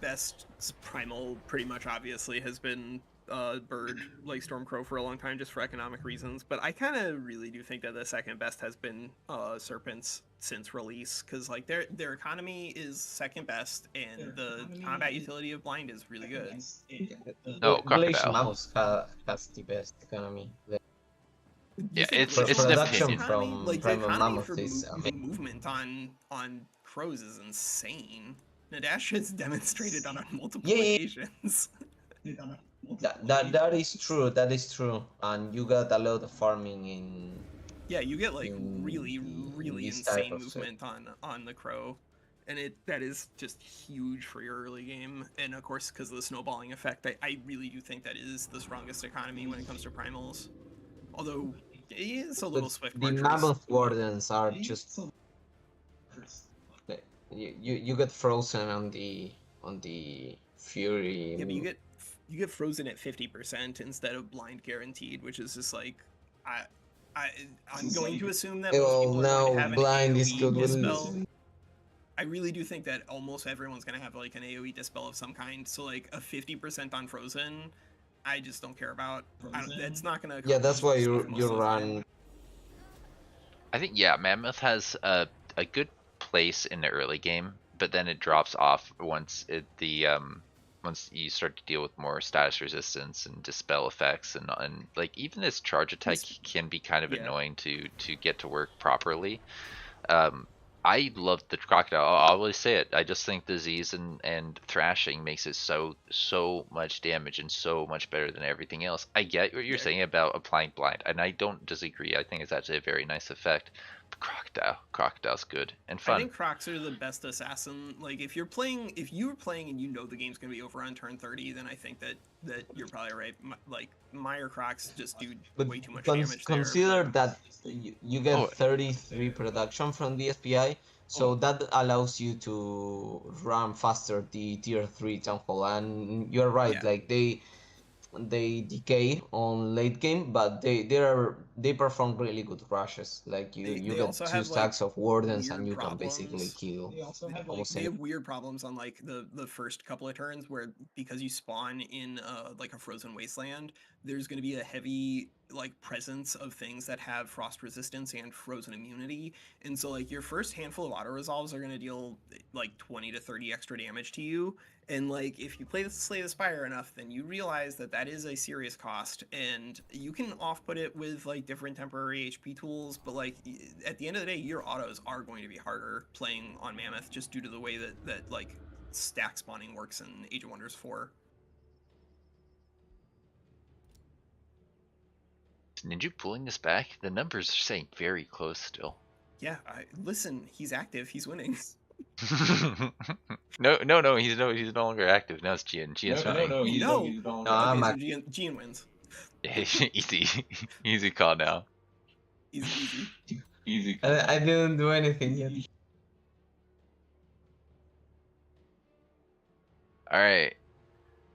best primal pretty much obviously has been bird like Stormcrow for a long time just for economic reasons, but I kind of really do think that the second best has been serpents since release, because like their economy is second best and the combat utility of blind is really good. No, Glacier crocodile. Mammoth has the best economy. You Yeah, think it's Glacier an Mammoth's Production opinion. economy? from Like the Prime economy Mammoth for is amazing. movement on crows is insane. Nadash has demonstrated on multiple Yeah, yeah, occasions. that is true. That is true. And you got a lot of farming Yeah, you get like in in really this type insane of set. movement on the crow, and that is just huge for your early game. And of course, because of the snowballing effect, I really do think that is the strongest economy when it comes to primals. Although it's a little But swift the march race. Mammoth Wardens are just you get frozen on the Fury. Yeah, but you get frozen at 50% instead of blind guaranteed, which is just like I I I'm going to assume that most Well, people are going to now have an blind is AoE good dispel. with. I really do think that almost everyone's gonna have like an AoE dispel of some kind. So like a 50% on frozen, I just don't care about. That's not gonna. Yeah, that's why accomplish you stuff most you of the time. run. I think Mammoth has a good place in the early game, but then it drops off once once you start to deal with more status resistance and dispel effects and like even this charge attack can be kind of Yeah. annoying to get to work properly. I love the crocodile. I'll always say it. I just think disease and thrashing makes it so much damage and so much better than everything else. I get what you're Yeah. saying about applying blind, and I don't disagree. I think it's actually a very nice effect. But crocodile's good and I fun. think Crocs are the best assassin. Like if you're playing and you know the game's gonna be over on turn 30, then I think that you're probably right. Like Meyer Crocs just do But way too much damage there. consider But that you get Oh. 33 production from the SPI, so that allows you to run faster the tier 3 Town Hall. And you're right, Yeah. like they decay on late game, but they perform really good rushes. Like you they get also 2 have, like, stacks of wardens and weird you can basically problems. kill almost They any. have weird problems on like the first couple of turns where because you spawn in like a frozen wasteland, there's going to be a heavy like presence of things that have frost resistance and frozen immunity, and so like your first handful of auto resolves are going to deal like 20 to 30 extra damage to you. And like if you play the Slay the Spire enough, then you realize that that is a serious cost, and you can off-put it with like different temporary HP tools. But like at the end of the day, your autos are going to be harder playing on Mammoth just due to the way that like stack spawning works in Age of Wonders 4. Ninja pulling this back? The numbers are saying very close still. Yeah, listen, he's active, he's winning. no, he's no longer active. Now it's Gian. Gian's winning. No, I'm okay, so Gian wins. Easy call now. Easy. I didn't do anything yet. All right.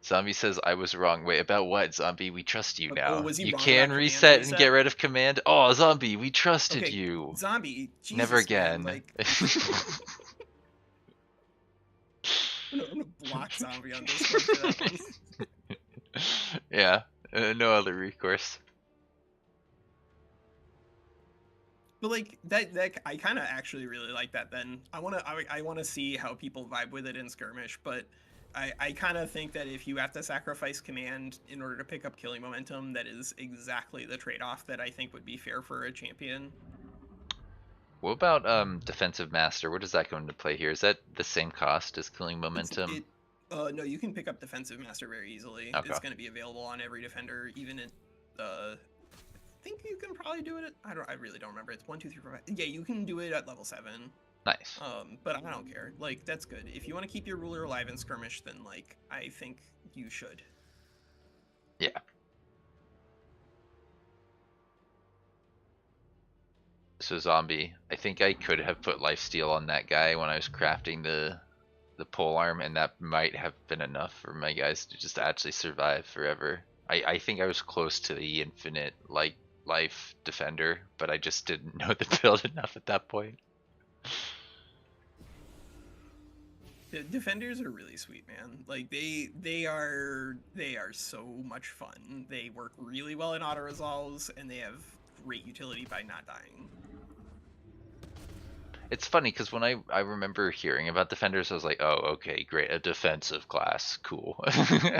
Zombie says I was wrong. Wait, about what, Zombie? We trust you Oh, now. was he You wrong can about command reset and get reset? rid of command. Oh, Zombie, we trusted Okay, you. Zombie, Jesus, Never again. Man, like... I'm gonna block Zombie on Discord for that one. Yeah, no other recourse. But like that I kind of actually really like that. Then I wanna see how people vibe with it in Skirmish. But I kind of think that if you have to sacrifice command in order to pick up killing momentum, that is exactly the trade-off that I think would be fair for a champion. What about defensive master? Where does that come into play here? Is that the same cost as killing momentum? No, you can pick up defensive master very easily. Okay. It's going to be available on every defender, even at I think you can probably do it at, I really don't remember. It's 1, 2, 3, 4, 5. Yeah, you can do it at level 7. Nice. But I don't care. Like, that's good. If you want to keep your ruler alive in Skirmish, then like I think you should. Yeah. so zombie. I think I could have put lifesteal on that guy when I was crafting the pole arm, and that might have been enough for my guys to just actually survive forever. I think I was close to the infinite life defender, but I just didn't know the build enough at that point. The defenders are really sweet, man. Like they are so much fun. They work really well in auto resolves, and they have great utility by not dying. It's funny because when I remember hearing about defenders, I was like, oh, okay, great, a defensive class, cool.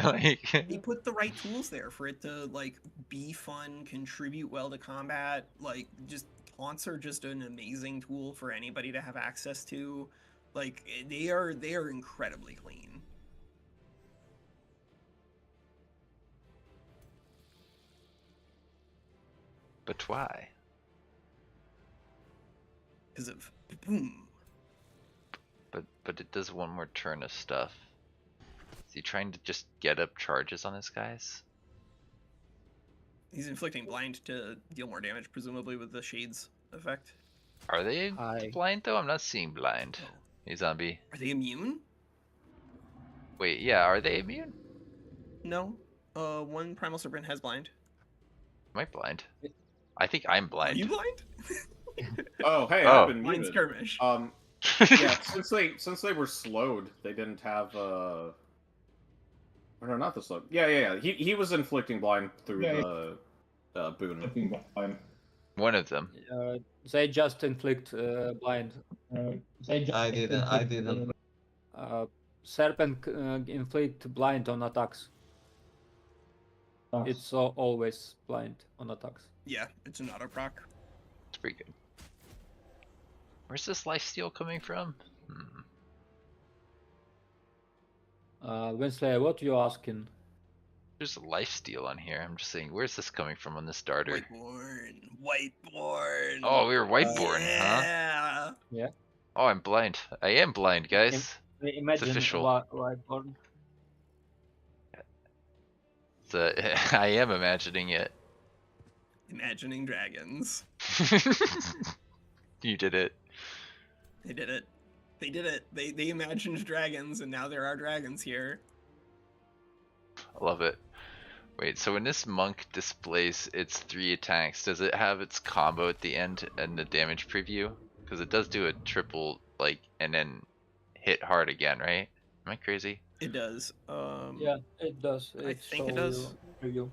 Like, They put the right tools there for it to like be fun, contribute well to combat. Like just taunts are just an amazing tool for anybody to have access to. Like they are incredibly clean. but why? Because of boom. But it does one more turn of stuff. Is he trying to just get up charges on his guys? He's inflicting blind to deal more damage, presumably with the shades effect. Are they blind though? I'm not seeing blind. Oh. Hey zombie. Are they immune? Wait, yeah, are they immune? No. One primal serpent has blind. Am I blind? I think I'm blind. Are you blind? Oh, hey, Oh. I've been Blind muted. skirmish. Yeah, since they were slowed, they didn't have or no, not the slow. Yeah. He was inflicting blind through the boon. One of them. They just inflict blind. I didn't. Serpent inflict blind on attacks. It's always blind on attacks. Yeah, it's an auto proc. It's pretty good. Where's this lifesteal coming from? Winsley, what you asking? There's a lifesteal on here. I'm just saying, where's this coming from on the starter? Whiteborn. Oh, we were Whiteborn, yeah. Yeah. Oh, I'm blind. I am blind, guys. Imagine official. Whiteborn. I am imagining it. Imagining dragons. You did it. They did it. They did it. They imagined dragons, and now there are dragons here. I love it. Wait, so when this monk displays its 3 attacks, does it have its combo at the end and the damage preview? Because it does do a triple, like, and then hit hard again, right? Am I crazy? It does. Yeah, it does. I think it does. Preview.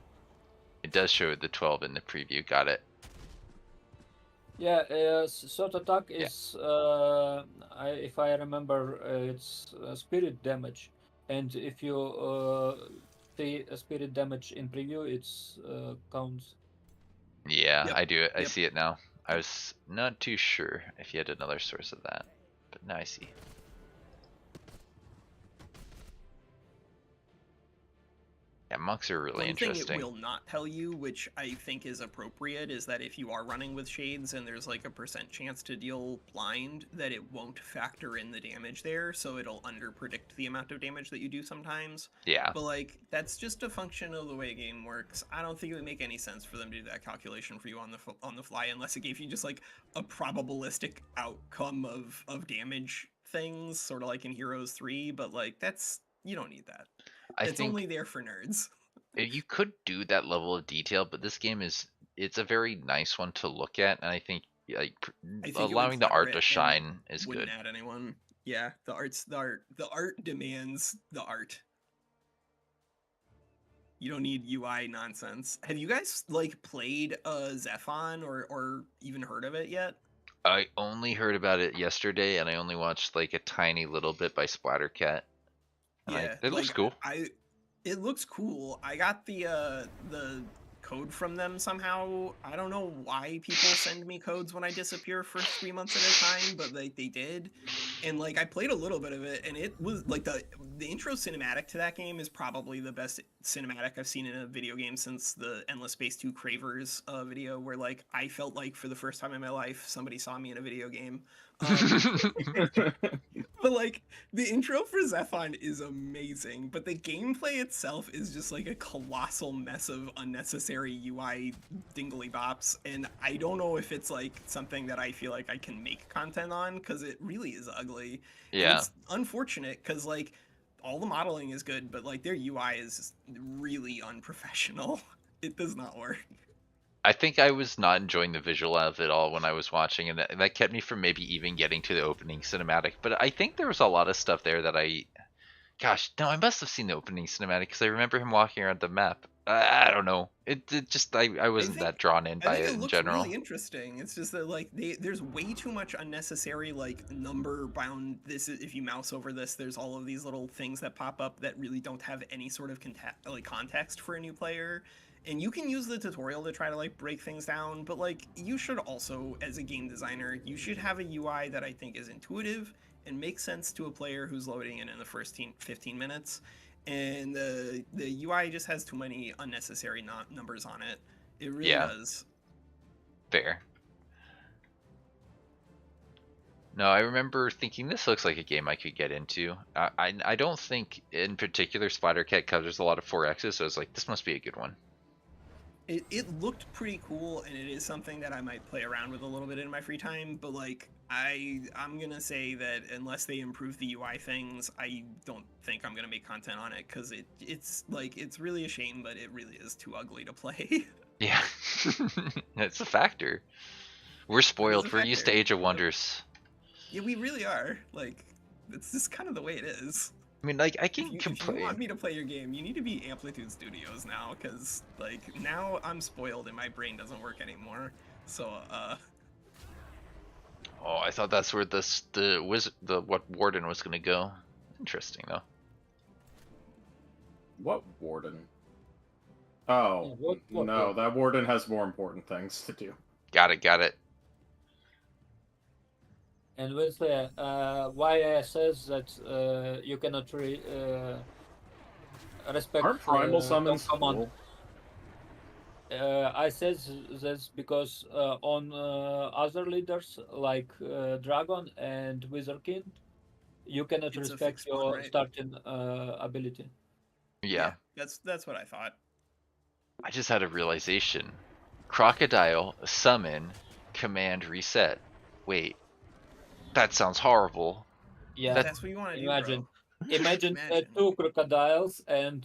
It does show the 12 in the preview. Got it. Yeah, third attack is, if I remember, it's spirit damage, and if you see a spirit damage in preview, it's counts. Yeah, Yep. I do it. I Yep. see it now. I was not too sure if you had another source of that, but now I see. Yeah, monks are really One thing it interesting. will not tell you, which I think is appropriate, is that if you are running with shades and there's like a % chance to deal blind, that it won't factor in the damage there, so it'll underpredict the amount of damage that you do sometimes. Yeah. But like, that's just a function of the way a game works. I don't think it would make any sense for them to do that calculation for you on the fly, unless it gave you just like a probabilistic outcome of damage things, sort of like in Heroes 3. But like, you don't need that. I It's think only there for nerds. you could do that level of detail, but this game it's a very nice one to look at, and I think like I think it would allowing the clutter art it to and shine is wouldn't good. add anyone. Yeah, the art demands the art. You don't need UI nonsense. Have you guys like played Zephon or even heard of it yet? I only heard about it yesterday, and I only watched like a tiny little bit by Splattercat. Yeah, it looks like, cool. It looks cool. I got the code from them somehow. I don't know why people send me codes when I disappear for 3 months at a time, but like they did. And like I played a little bit of it, and it was like the intro cinematic to that game is probably the best cinematic I've seen in a video game since the Endless Space 2 Cravers video, where like I felt like for the first time in my life somebody saw me in a video game. But like the intro for Zephon is amazing, but the gameplay itself is just like a colossal mess of unnecessary UI dingly bops, and I don't know if it's like something that I feel like I can make content on because it really is ugly. And Yeah. it's unfortunate because like all the modeling is good, but like their UI is really unprofessional. It does not work. I think I was not enjoying the visual of it all when I was watching, and that kept me from maybe even getting to the opening cinematic. But I think there was a lot of stuff there that gosh, no, I must have seen the opening cinematic because I remember him walking around the map. I don't know. It just I wasn't that drawn in I by think it it in looks general. really interesting. It's just that like there's way too much unnecessary like number bound. This is, if you mouse over this, there's all of these little things that pop up that really don't have any sort of context for a new player. And you can use the tutorial to try to like break things down, but like you should also, as a game designer, you should have a UI that I think is intuitive and makes sense to a player who's loading in the first 15 minutes. And the UI just has too many unnecessary numbers on it. It really does. Fair. No, I remember thinking this looks like a game I could get into. I don't think in particular Spider-Cat covers a lot of 4Xs, so I was like, this must be a good one. It looked pretty cool, and it is something that I might play around with a little bit in my free time, but like I'm gonna say that unless they improve the UI things, I don't think I'm gonna make content on it because it's like it's really a shame, but it really is too ugly to play. Yeah. It's a factor. We're spoiled. We're used to Age of Wonders. Yeah, we really are. Like, it's just kind of the way it is. I mean, like, I can If complain. you want me to play your game, you need to be Amplitude Studios now, because, like, now I'm spoiled and my brain doesn't work anymore. So, Oh, I thought that's where what Warden was gonna go. Interesting, though. What Warden? Oh, what no, that Warden has more important things to do. Got it. And with the why says that you cannot respect Aren't primal summons command. cool? I said this because on other leaders like Dragon and Wizardkin, you cannot It's a respect fixed one, your right? starting ability. Yeah. that's what I thought. I just had a realization. Crocodile, summon, command, reset. Wait. That sounds horrible. Yeah, That's what you want to imagine. do, bro. Imagine 2 crocodiles and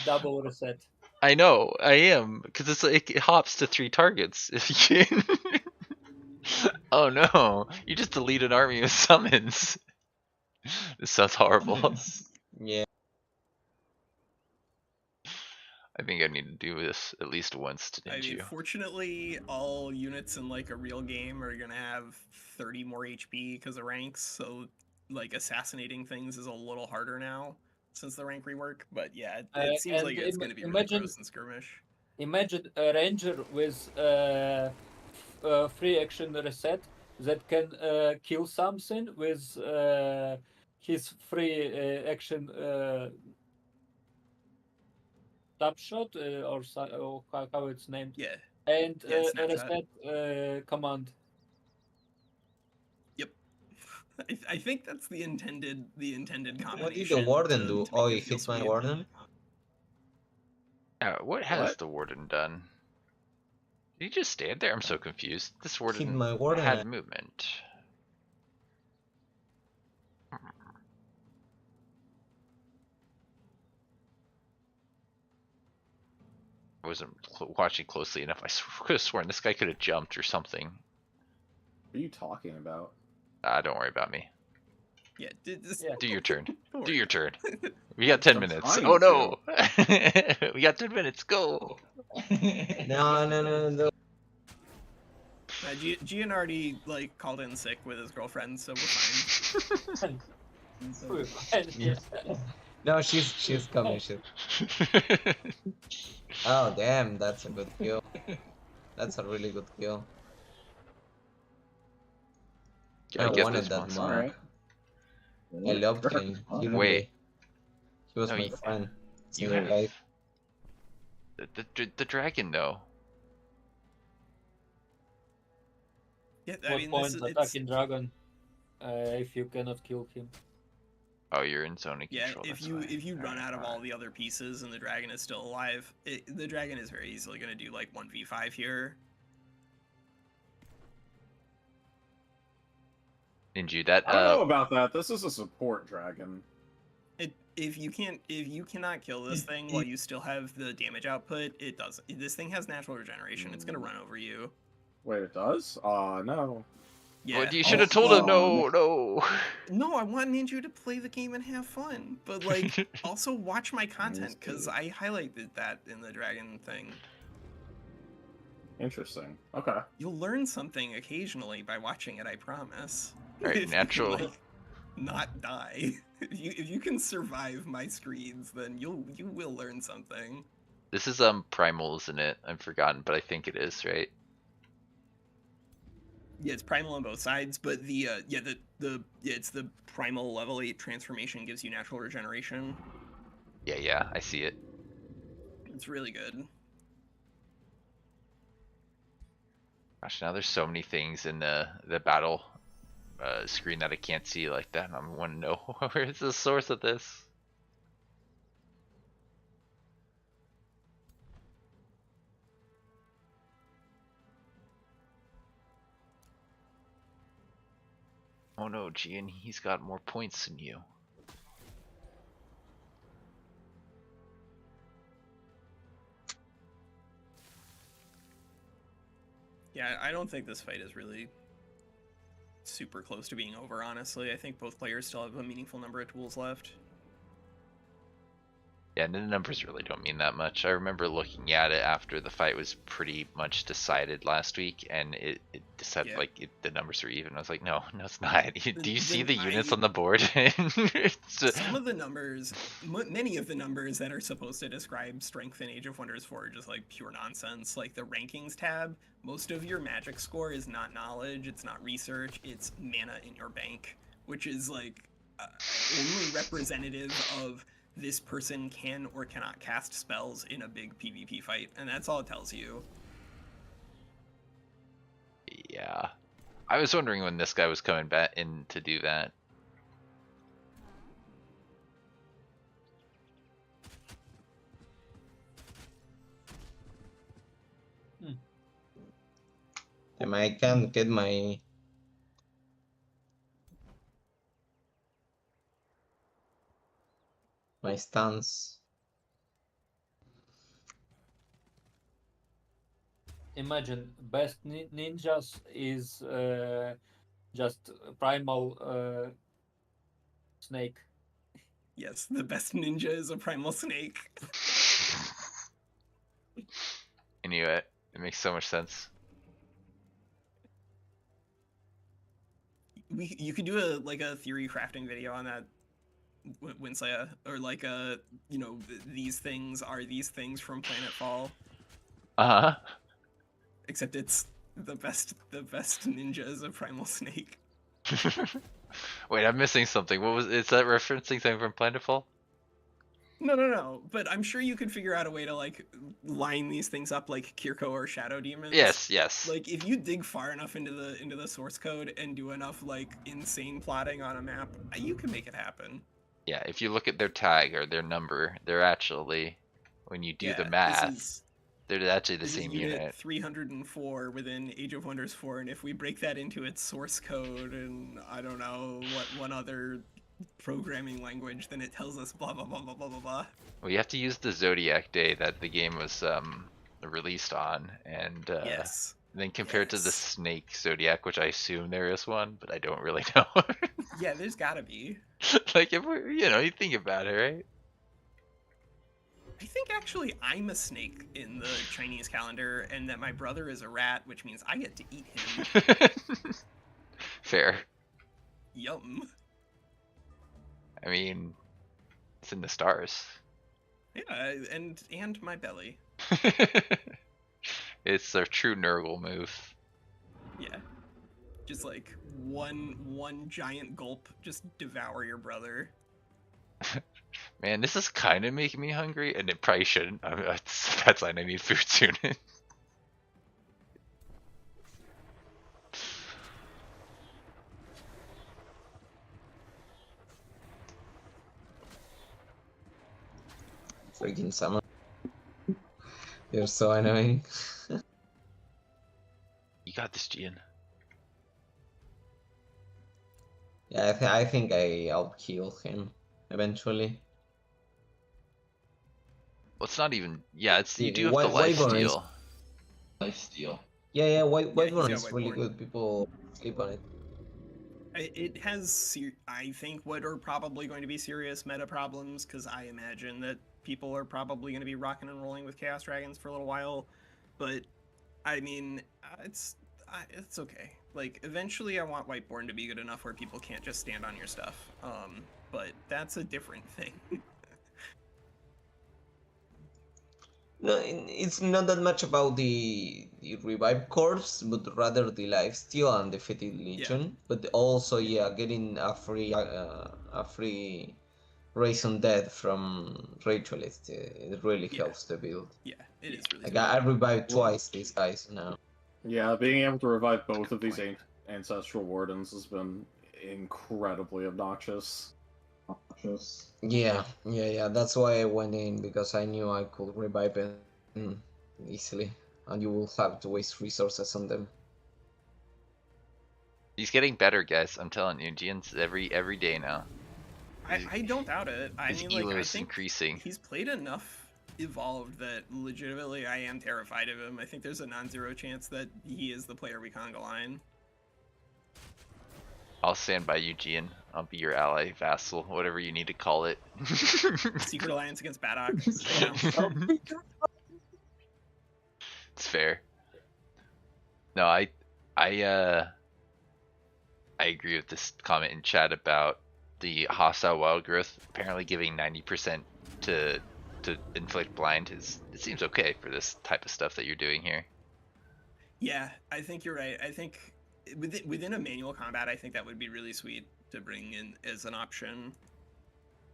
double reset. I know, I am, because it's like it hops to 3 targets if you can. Oh no, you just delete an army of summons. This sounds horrible. Yeah. I think I need to do this at least once to I ninja mean, you. fortunately, all units in like a real game are gonna have 30 more HP because of ranks, so like assassinating things is a little harder now since the rank rework. But yeah, it seems like it's gonna be really gross in Skirmish. Imagine a ranger with free action reset that can kill something with his free action tap shot or how it's named. Yeah. And Yeah, a reset command. Yep. I think that's the intended combination. What did the Warden do? to Oh, make he it feel hit my sweet. Warden? What has What? the Warden done? Did he just stand there? I'm so confused. This Warden my Warden. had movement. I wasn't watching closely enough. I could have sworn this guy could have jumped or something. What are you talking about? Don't worry about me. Yeah, Do your turn. Don't Do worry your about turn. We got 10 I'm minutes. trying Oh no! We got 10 minutes. Go! No. Gian already like called in sick with his girlfriend, so we're fine. Yeah. No, she's coming. Oh damn, that's a good kill. That's a really good kill. I get wanted this that monster. mark. I loved him. Wait. He was No, my friend. you Single have- life. The dragon, though. Yeah, I What mean, point it's attacking dragon if you cannot kill him? Oh, you're in zoning Yeah, control. if that's you why. if you run Alright, out of all alright. the other pieces and the dragon is still alive, the dragon is very easily going to do like 1v5 here. Ninja, that I don't know about that. This is a support dragon. If you cannot kill this thing while you still have the damage output, it does. This thing has natural regeneration. It's going to run over you. Wait, it does? No. Yeah. Well, you should have told him no. No, I want Ninja to play the game and have fun, but like also watch my content because I highlighted that in the dragon thing. Interesting. Okay. You'll learn something occasionally by watching it. I promise. Right, If you natural. can, like, not die. If you can survive my screens, then you will learn something. This is primal, isn't it? I've forgotten, but I think it is, right? Yeah, it's primal on both sides, but it's the primal level 8 transformation gives you natural regeneration. Yeah, I see it. It's really good. Gosh, now there's so many things in the battle screen that I can't see like that. I want to know where's the source of this. Oh no, Gian, he's got more points than you. Yeah, I don't think this fight is really super close to being over, honestly. I think both players still have a meaningful number of tools left. Yeah, and the numbers really don't mean that much. I remember looking at it after the fight was pretty much decided last week, and it decided the numbers were even. I was like, no, it's not. Do you see the units on the board? Some of the numbers, many of the numbers that are supposed to describe strength in Age of Wonders 4 are just like pure nonsense. Like the rankings tab, most of your magic score is not knowledge, it's not research, it's mana in your bank, which is like only representative of this person can or cannot cast spells in a big PvP fight, and that's all it tells you. Yeah. I was wondering when this guy was coming back in to do that. I can't get my stance. Imagine best ninjas is just primal snake. Yes, the best ninja is a primal snake. I knew it. It makes so much sense. You could do a theory crafting video on that, Winsaya, or like these things are these things from Planetfall. Uh-huh. Except it's the best ninja is a primal snake. Wait, I'm missing something. Is that referencing something from Planetfall? No. But I'm sure you could figure out a way to like line these things up like Kirko or Shadow Demons. Yes. Like if you dig far enough into the source code and do enough like insane plotting on a map, you can make it happen. Yeah, if you look at their tag or their number, they're actually, when you do the math, they're actually the same unit. 304 within Age of Wonders 4, and if we break that into its source code and I don't know what one other programming language, then it tells us blah blah blah blah blah blah blah. Well, you have to use the Zodiac day that the game was released on, and then compare it to the Snake Zodiac, which I assume there is one, but I don't really know. Yeah, there's gotta be. Like if we're, you think about it, right? I think actually I'm a snake in the Chinese calendar, and that my brother is a rat, which means I get to eat him. Fair. Yum. I mean, it's in the stars. Yeah, and my belly. It's a true Nurgle move. Yeah. Just like one giant gulp, just devour your brother. Man, this is kind of making me hungry, and it probably shouldn't. I mean, that's like I need food soon. Freaking summon. You're so annoying. You got this, Gian. Yeah, I think I'll kill him eventually. Well, it's not even. Yeah, it's you do have the White life Wyvern is steal. yeah, White Yeah, Wyvern he's is got really Whiteborn. good. People sleep on it. It has, I think, what are probably going to be serious meta problems, because I imagine that people are probably going to be rocking and rolling with Chaos Dragons for a little while. But, I mean, it's okay. Like, eventually I want Whiteborn to be good enough where people can't just stand on your stuff. But that's a different thing. No, it's not that much about the revive corpse, but rather the lifesteal and defeated legion. But also, yeah, getting a free raise on death from ritualist. It really Yeah. helps the build. Yeah, it is really Like good. I revived twice these guys now. Yeah, being able to revive both of these ancestral wardens has been incredibly obnoxious. Yeah. That's why I went in, because I knew I could revive it easily, and you will have to waste resources on them. He's getting better, guys. I'm telling you, Gian's every day now. I don't doubt it. I His mean, like, elo I is think increasing. he's played enough evolved that legitimately I am terrified of him. I think there's a non-zero chance that he is the player we conga line. I'll stand by you, Gian. I'll be your ally, vassal, whatever you need to call it. Secret alliance against Baddock. Right now. It's fair. No, I agree with this comment in chat about the hostile wild growth apparently giving 90% to inflict blind. It seems okay for this type of stuff that you're doing here. Yeah, I think you're right. I think within a manual combat, I think that would be really sweet to bring in as an option.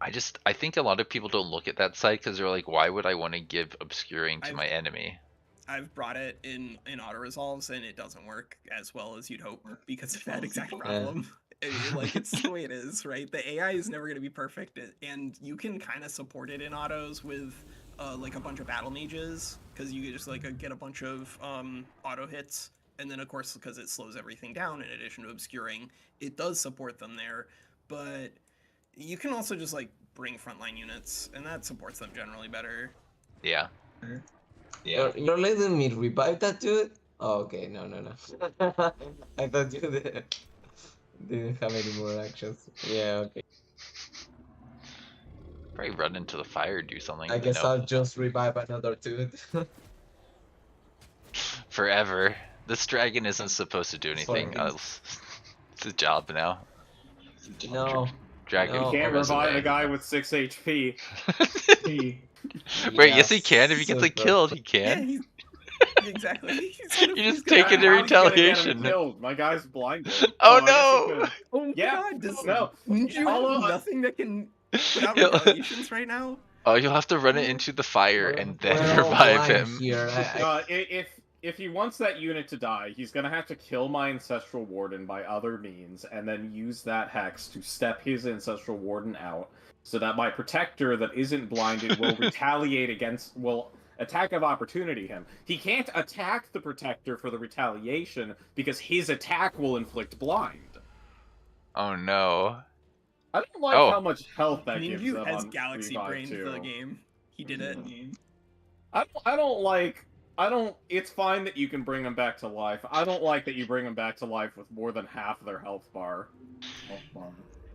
I think a lot of people don't look at that side because they're like, why would I want to give obscuring to my enemy? I've brought it in auto resolves and it doesn't work as well as you'd hope because of that exact problem. Like, it's the way it is, right? The AI is never going to be perfect, and you can kind of support it in autos with like a bunch of battle mages, because you can just like get a bunch of auto hits, and then of course, because it slows everything down in addition to obscuring, it does support them there. But you can also just like bring frontline units, and that supports them generally better. Yeah. You're letting me revive that dude? Oh, okay, no. I thought you didn't have any more actions. Yeah, okay. Probably run into the fire, do something. I but guess no. I'll just revive another dude. Forever. This dragon isn't supposed to do anything. It's a job now. No. Dragon. No. You can't goes revive away. a guy with 6 HP. Wait, yes he can. If he gets like killed, he can. Yeah, exactly. You just take it in retaliation. My guy's blinded. Oh I guess he no! could. Oh my Yeah, god, does no. you have nothing that can put out retaliations right now? Oh, you'll have to run it into the fire and then We're all revive blind him. here. If he wants that unit to die, he's gonna have to kill my Ancestral Warden by other means, and then use that hex to step his Ancestral Warden out, so that my Protector that isn't blinded will will attack of opportunity him. He can't attack the Protector for the retaliation, because his attack will inflict blind. Oh no. I don't like how much health that gives Ninju them has on Galaxy Revive Brained 2. the game. He did it. It's fine that you can bring them back to life. I don't like that you bring them back to life with more than half their health bar.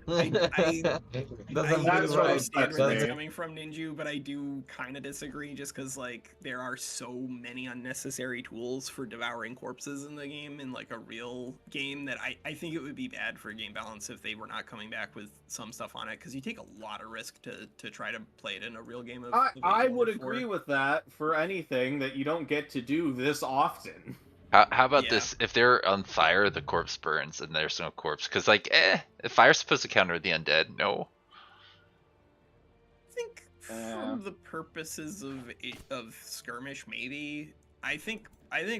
I That's understand where that's right. coming from, Ninju, but I do kind of disagree, just because like there are so many unnecessary tools for devouring corpses in the game, in like a real game, that I think it would be bad for game balance if they were not coming back with some stuff on it, because you take a lot of risk to try to play it in a real game of I would agree with that for anything that you don't get to do this often. How about this? If they're on fire, the corpse burns, and there's no corpse. Because, like, if fire's supposed to counter the undead, no. I think for the purposes of skirmish, maybe. I think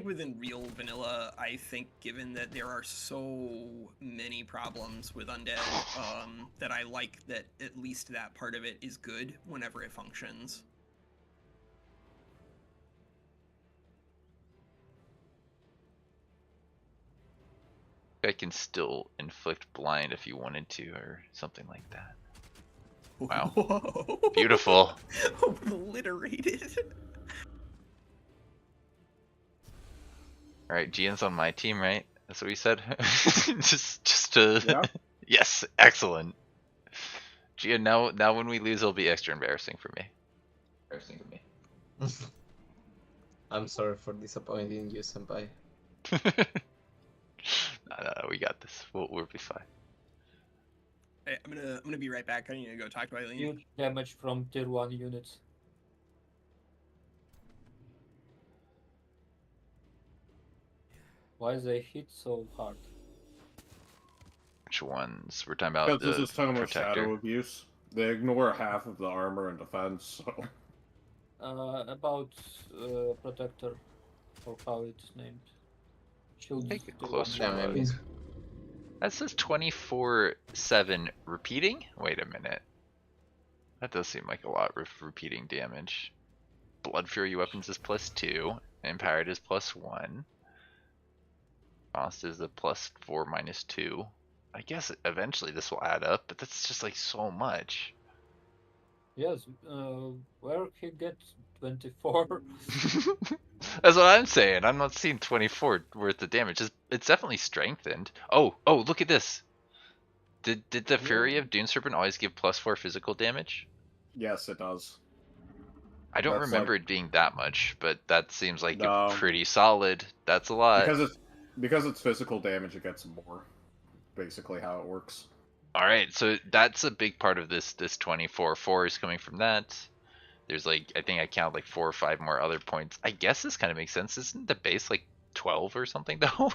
within real vanilla, I think given that there are so many problems with undead, that I like that at least that part of it is good whenever it functions. guy can still inflict blind if you wanted to, or something like that. Wow. Whoa. Beautiful. Obliterated. Alright, Gian's on my team, right? That's what we said? just to... Yeah. Yes, excellent. Gian, now when we lose, it'll be extra embarrassing for me. I'm sorry for disappointing you, senpai. No, we got this. We'll be fine. Hey, I'm gonna be right back. I need to go talk to Eileen. Huge damage from tier 1 units. Why they hit so hard? Which ones? We're talking about Because the this is talking about protector. shadow abuse. They ignore half of the armor and defense, so... About protector, or how it's named. Shield Take a tier 1 closer Yeah, unit. maybe. look. That says 24/7 repeating? Wait a minute. That does seem like a lot of repeating damage. Blood Fury weapons is +2. Empowered is +1. Frost is a +4 -2. I guess eventually this will add up, but that's just like so much. Yes, where he gets 24? That's what I'm saying. I'm not seeing 24 worth of damage. It's definitely strengthened. Oh, look at this. Did the Fury of Dune Serpent always give +4 physical damage? Yes, it does. I don't That's remember like- it being that much, but that seems like No. pretty solid. That's a lot. Because it's physical damage, it gets more. Basically how it works. All right, so that's a big part of this 24. 4 is coming from that. There's like, I think I count like 4 or 5 more other points. I guess this kind of makes sense. Isn't the base like 12 or something though?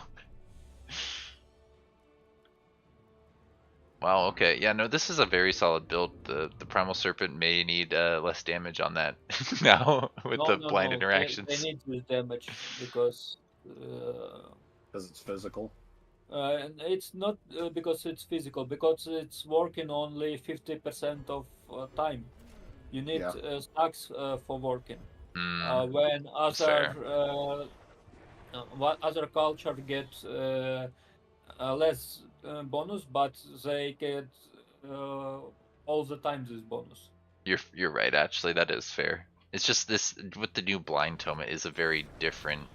Wow, okay. Yeah, no, this is a very solid build. The Primal Serpent may need less damage on that now with the blind They interactions. need this damage because Because it's physical. and it's not because it's physical, because it's working only 50% of time. You need Yeah. stacks for working. Mm, When fair. other culture get less bonus, but they get all the time this bonus. You're right, actually, that is fair. It's just this with the new blind tome, it is a very different.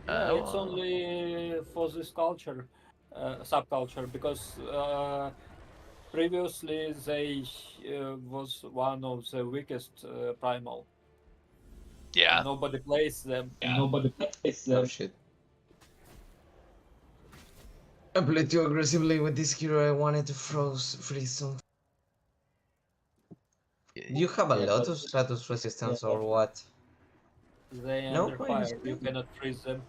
Yeah, it's only for this culture, subculture, because previously they was one of the weakest primal. Yeah. Nobody plays them. Oh shit. I played too aggressively with this hero. I wanted to freeze something. Do you have a Yeah, lot but- of status resistance yeah, or but- what? They No, under why fire. is You it? cannot freeze them.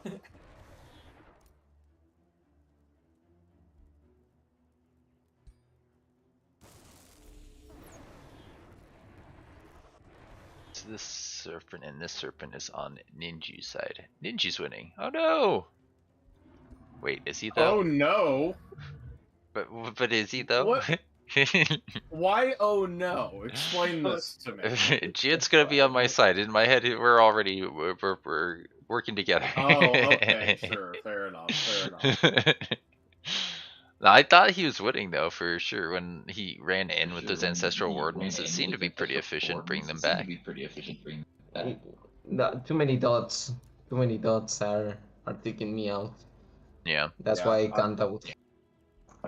So this serpent and this serpent is on Ninju's side. Ninju's winning. Oh no! Wait, is he though? Oh no! But is he though? What? Why oh no? Explain this to me. Gian's gonna be on my side. In my head, we're already we're working together. Oh, okay, sure. Fair enough. No, I thought he was winning though for sure when he ran in with those ancestral wardens. It seemed to be pretty efficient bringing them back. Too many dots. Too many dots are taking me out. Yeah. That's Yeah, why I can't out.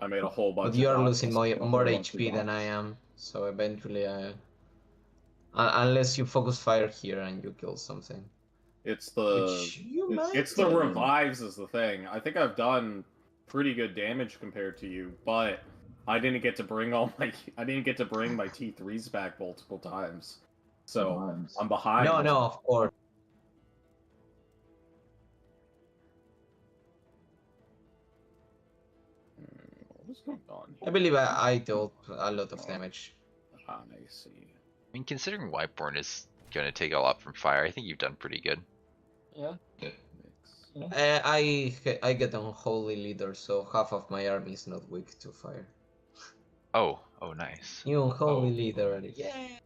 I made a whole bunch But you of are dots. losing more HP than I am, so eventually unless you focus fire here and you kill something. It's the Which you might it's the do. revives is the thing. I think I've done pretty good damage compared to you, but I didn't get to bring my T3s back multiple times. So I'm behind. No, of course. What is going on I here? believe I dealt a lot of damage. I see. I mean, considering Whiteborn is gonna take a lot from fire, I think you've done pretty good. Yeah. I get unholy leader, so half of my army is not weak to fire. Oh, nice. You unholy leader, yeah.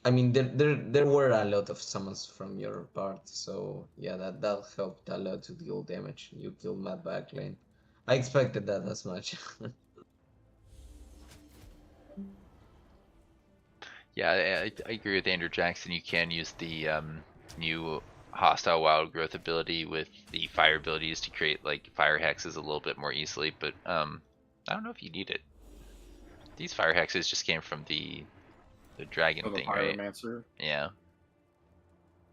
I mean, there were a lot of summons from your part, so yeah, that helped a lot to deal damage. You killed Mad Backlane. I expected that as much. Yeah, I agree with Andrew Jackson. You can use the new hostile wild growth ability with the fire abilities to create like fire hexes a little bit more easily, but I don't know if you need it. These fire hexes just came from the dragon For the thing, right? pyromancer. Yeah.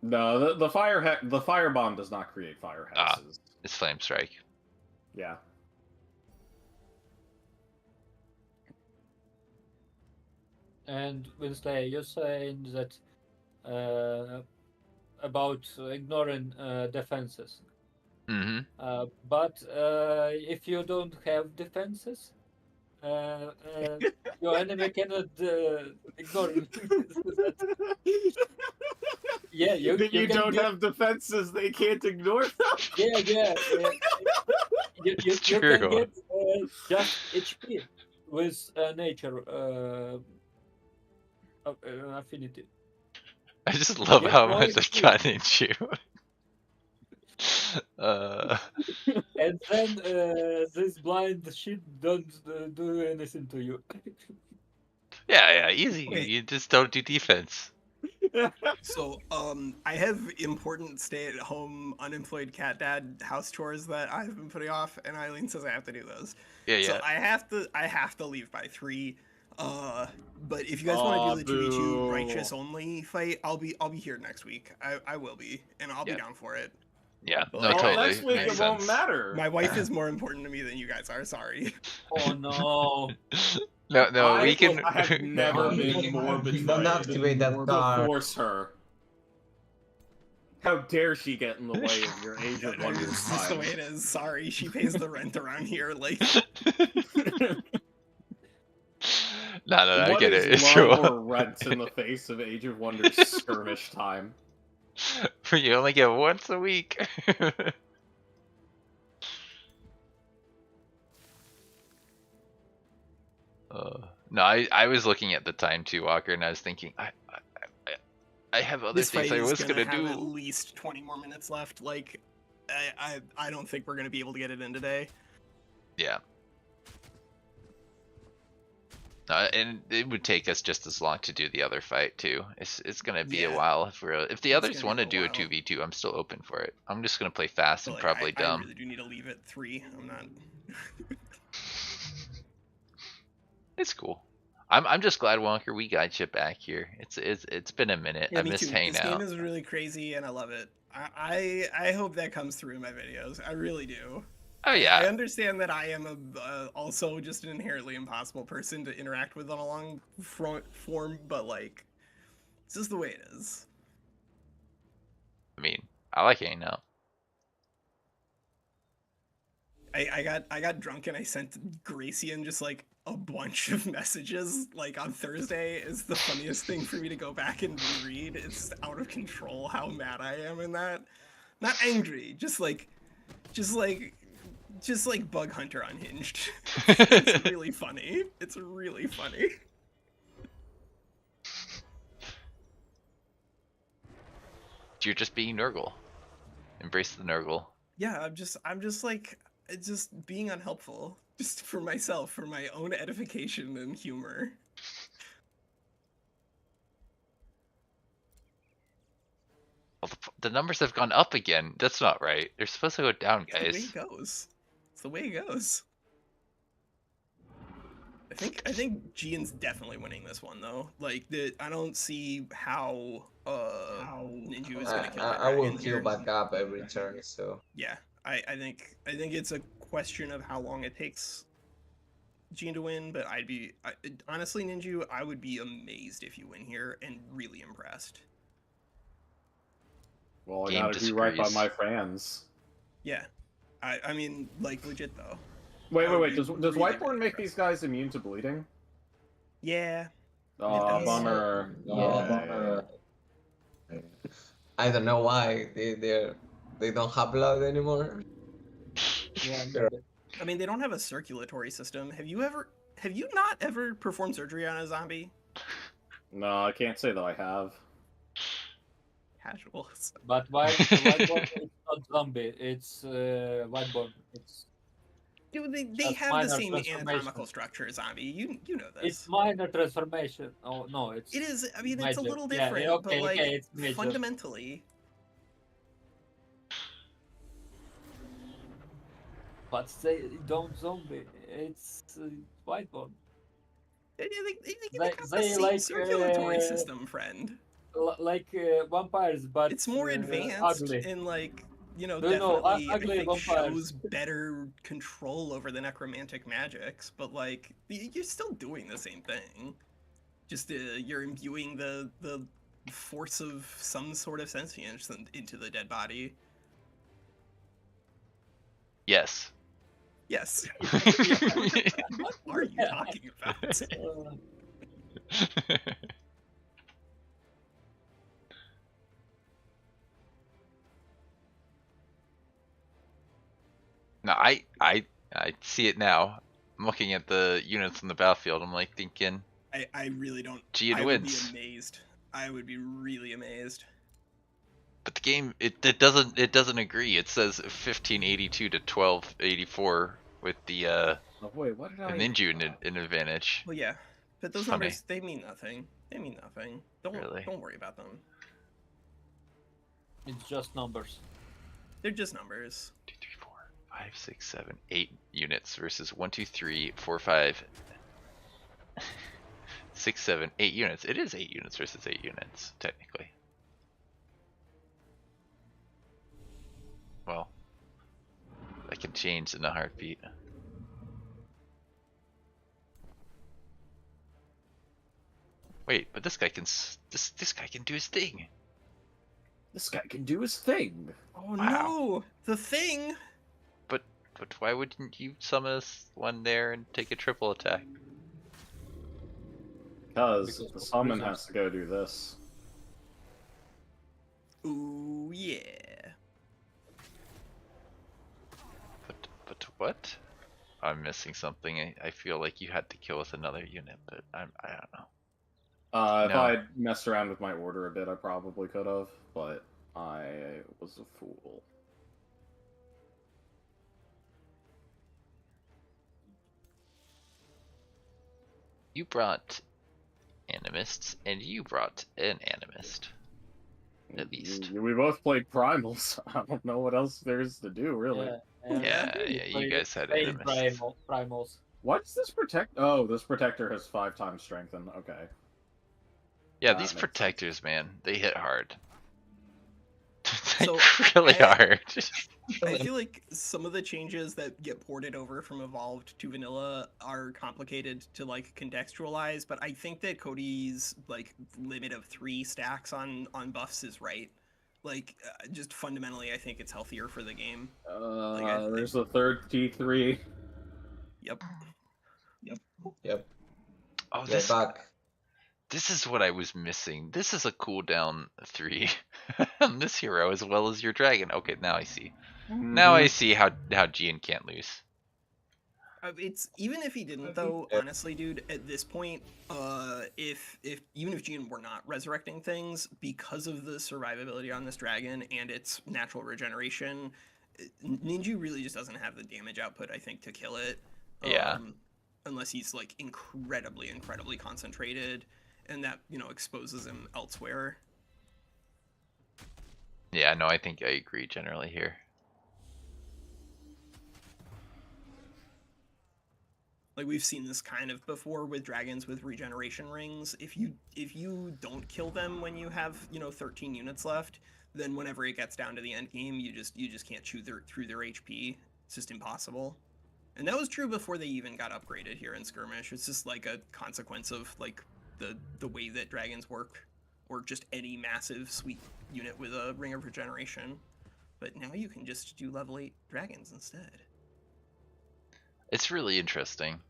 No, the fire bomb does not create fire hexes. It's flame strike. Yeah. And Wednesday, you're saying that about ignoring defenses. Mm-hmm. But if you don't have defenses, your enemy cannot ignore that. Yeah, you you can don't get, have defenses, they can't ignore them. yeah. You can true. get just HP with nature affinity. I just love Get how more much I HP. got into you. And then this blind shit don't do anything to you. Yeah, easy. Okay. You just don't do defense. So, I have important stay-at-home unemployed cat dad house chores that I've been putting off, and Eileen says I have to do those. Yeah. So I have to leave by 3. But if you guys want to do the 2v2 boo. righteous only fight, I'll be here next week. I will be, and I'll be Yeah. down for it. Yeah, Well, no, well, totally. Next week Makes it won't sense. matter. My wife is more important to me than you guys are. Sorry. Oh no! No, we can. I have never No, been you more don't betrayed activate that to card. force her. How dare she get in the way of your Age of Wonders It's just the way it is. Sorry, she pays the rent around here. Like, No, I What get is it. It's love cool. or rent in the face of Age of Wonders skirmish time? You only get once a week. No, I was looking at the time too, Walker, and I was thinking, I have other this things fight I is was gonna gonna have at do. least 20 more minutes left. Like, I don't think we're gonna be able to get it in today. Yeah. And it would take us just as long to do the other fight too. It's gonna be a Yeah. while if the others gonna want to be a do a while. 2v2. I'm still open for it. I'm just gonna play fast But, and like, probably I dumb. really do need to leave at 3. I'm not. It's cool. I'm just glad, Wonker, we got you back here. It's been a minute. Yeah, I me miss too. hanging This game out. is really crazy, and I love it. I hope that comes through in my videos. I really do. Oh I yeah. understand that I am also just an inherently impossible person to interact with on a long form, but like, this is the way it is. I mean, I like hanging out. I got drunk and I sent Gracian just like a bunch of messages like on Thursday. Is the funniest thing for me to go back and reread. It's out of control how mad I am in that. Not angry, just like Bug Hunter unhinged. It's really funny. It's really funny. You're just being Nurgle. Embrace the Nurgle. Yeah, I'm just like just being unhelpful, just for myself, for my own edification and humor. Well, the numbers have gone up again. That's not right. They're supposed to go down, It's the way guys. it goes. It's the way it goes. I think Gian's definitely winning this one though. Like I don't see how Ninju is gonna kill that I will dragon heal here. back up every turn, so Yeah, I think it's a question of how long it takes Gian to win, but honestly, Ninju, I would be amazed if you win here and really impressed. Well, I Game gotta do right by disagrees. my fans. Yeah, I mean, like, legit though. Wait. would Does be really, Whiteborn really make these guys immune to bleeding? Yeah. Oh, does. bummer. Yeah. I don't know why they don't have blood anymore. Yeah, I mean, they don't have a circulatory system. Have you not ever performed surgery on a zombie? No, I can't say that I have. Casuals. But Whiteborn is not zombie. It's Whiteborn. It's Dude, they just have the minor same transformation. anatomical structure as zombie. You know this. It's minor transformation. Oh no, it's. It is. I mean, major. it's a little Yeah, different, okay, but like okay, it's major. fundamentally. But they don't zombie. It's Whiteborn. They They- got the they same like, circulatory system, friend. Like vampires, but It's more advanced ugly. in like No, definitely I ugly think vampires. shows better control over the necromantic magics, but like you're still doing the same thing. Just you're imbuing the force of some sort of sentience into the dead body. Yes. Yes. What are you talking about? No, I see it now. I'm looking at the units on the battlefield. I'm like thinking, I really don't. Gian I would be wins. amazed. I would be really amazed. But the game it doesn't agree. It says 1582 to 1284 with the Oh, wait, what did I? ninja in advantage. Well, yeah, but those Funny. numbers, they mean nothing. They mean nothing. Really? Don't worry about them. It's just numbers. They're just numbers. 2, 3, 4, 5, 6, 7, 8 units versus 1, 2, 3, 4, 5, 6, 7, 8 units. It is 8 units versus 8 units, technically. Well, that can change in a heartbeat. Wait, but this guy can this guy can do his thing. This guy can do his thing. Oh Wow. no, the thing. But why wouldn't you summon us one there and take a triple attack? Because Because the of summon reasons. has to go do this. Ooh yeah. But what? I'm missing something. I feel like you had to kill with another unit, but I don't know. If No. I'd messed around with my order a bit, I probably could have, but I was a fool. You brought animists, and you brought an animist. At least. We both played primals. I don't know what else there is to do, really. Yeah, you guys had Pain animists. primals. What does this protect? Oh, this protector has 5 times strengthen. Okay. Yeah, That these makes protectors, man, they hit hard. So, really hard. I feel like some of the changes that get ported over from Evolved to Vanilla are complicated to like contextualize, but I think that Cody's like limit of 3 stacks on buffs is right. Like, just fundamentally, I think it's healthier for the game. There's the third T3. Yep. Yep. Oh, Get back. this is what I was missing. This is a cooldown 3 on this hero as well as your dragon. Okay, now I see. Now I see how Gian can't lose. It's even if he didn't though, honestly, dude, at this point, if even if Gian were not resurrecting things, because of the survivability on this dragon and its natural regeneration, Ninja really just doesn't have the damage output, I think, to kill it. Yeah. Unless he's like incredibly concentrated, and that, you know, exposes him elsewhere. Yeah, no, I think I agree generally here. Like, we've seen this kind of before with dragons with regeneration rings. If you don't kill them when you have, you know, 13 units left, then whenever it gets down to the end game, you just can't chew through their HP. It's just impossible. And that was true before they even got upgraded here in Skirmish. It's just like a consequence of like the way that dragons work, or just any massive sweet unit with a ring of regeneration. But now you can just do level 8 dragons instead. It's really interesting.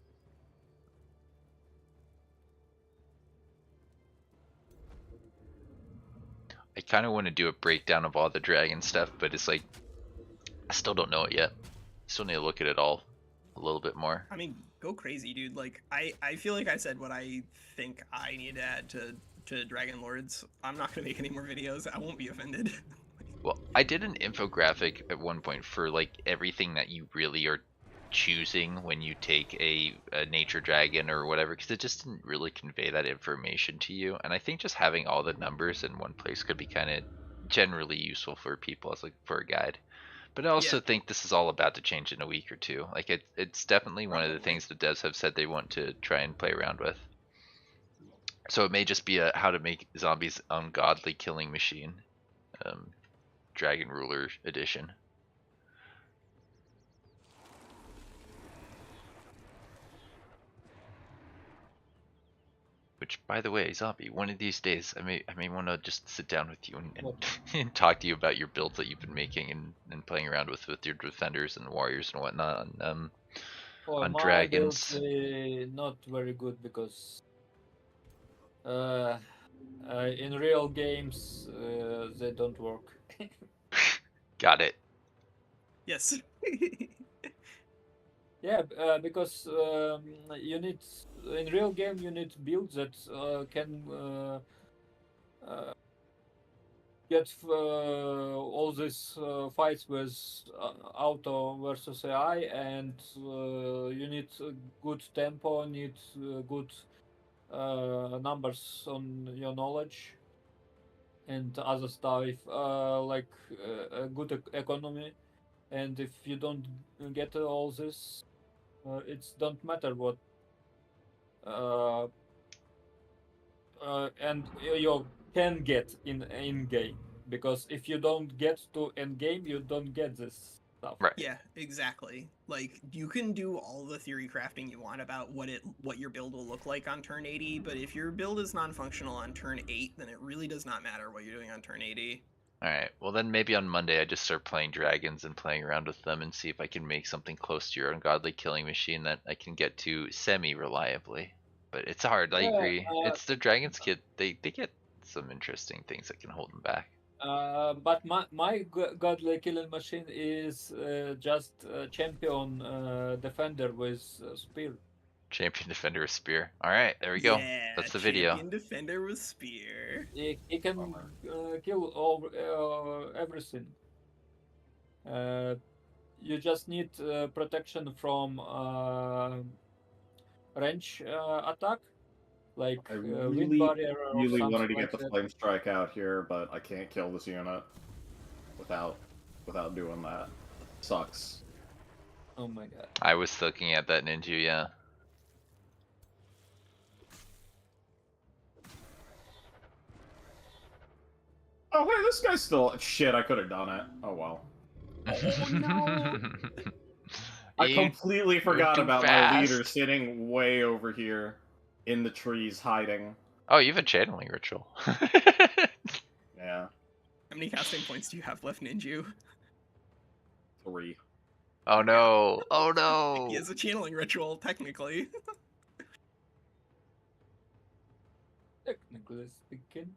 I kind of want to do a breakdown of all the dragon stuff, but it's like, I still don't know it yet. Still need to look at it all a little bit more. I mean, go crazy, dude. Like, I feel like I said what I think I need to add to to Dragon Lords. I'm not gonna make any more videos. I won't be offended. Well, I did an infographic at one point for like everything that you really are choosing when you take a nature dragon or whatever, because it just didn't really convey that information to you. And I think just having all the numbers in one place could be kind of generally useful for people as like for a guide. But I also Yeah. think this is all about to change in a week or two. Like it's definitely one of the Probably. things the devs have said they want to try and play around with. So it may just be a how to make zombies ungodly killing machine, Dragon Ruler edition. Which, by the way, Zombie, one of these days I may want to just sit down with you and, and talk to you about your builds that you've been making and playing around with your defenders and warriors and whatnot on My builds dragons. not very good because in real games they don't work. Got it. Yes. Yeah, because you need in real game you need builds that can get all these fights with auto versus AI, and you need good tempo, need good numbers on your knowledge and other stuff, like a good economy. And if you don't get all this, it don't matter what. And you can get in game, because if you don't get to end game, you don't get this stuff. Right. Yeah, exactly. Like you can do all the theory crafting you want about what your build will look like on turn 80, but if your build is non-functional on turn 8, then it really does not matter what you're doing on turn 80. Alright, well then maybe on Monday I just start playing dragons and playing around with them and see if I can make something close to your ungodly killing machine that I can get to semi-reliably. But it's hard, I Yeah, agree. It's the dragons they get some interesting things that can hold them back. but my godly killing machine is just champion defender with spear. Champion defender with spear. Alright, there we go. Yeah, That's the champion video. defender with spear. He can kill everything. You just need protection from range attack, like I wind barrier or really something wanted to like get the that. flame strike out here, but I can't kill this unit without doing that. Sucks. Oh my god. I was looking at that ninja, yeah. Oh hey, this guy's still shit. I could have done it. Oh well. Oh no! I completely forgot about my leader sitting way over here in the trees hiding. Oh, you have a channeling ritual. Yeah. How many casting points do you have left, Ninju? 3. Oh no! Oh no! He has a channeling ritual, technically. Technically speaking.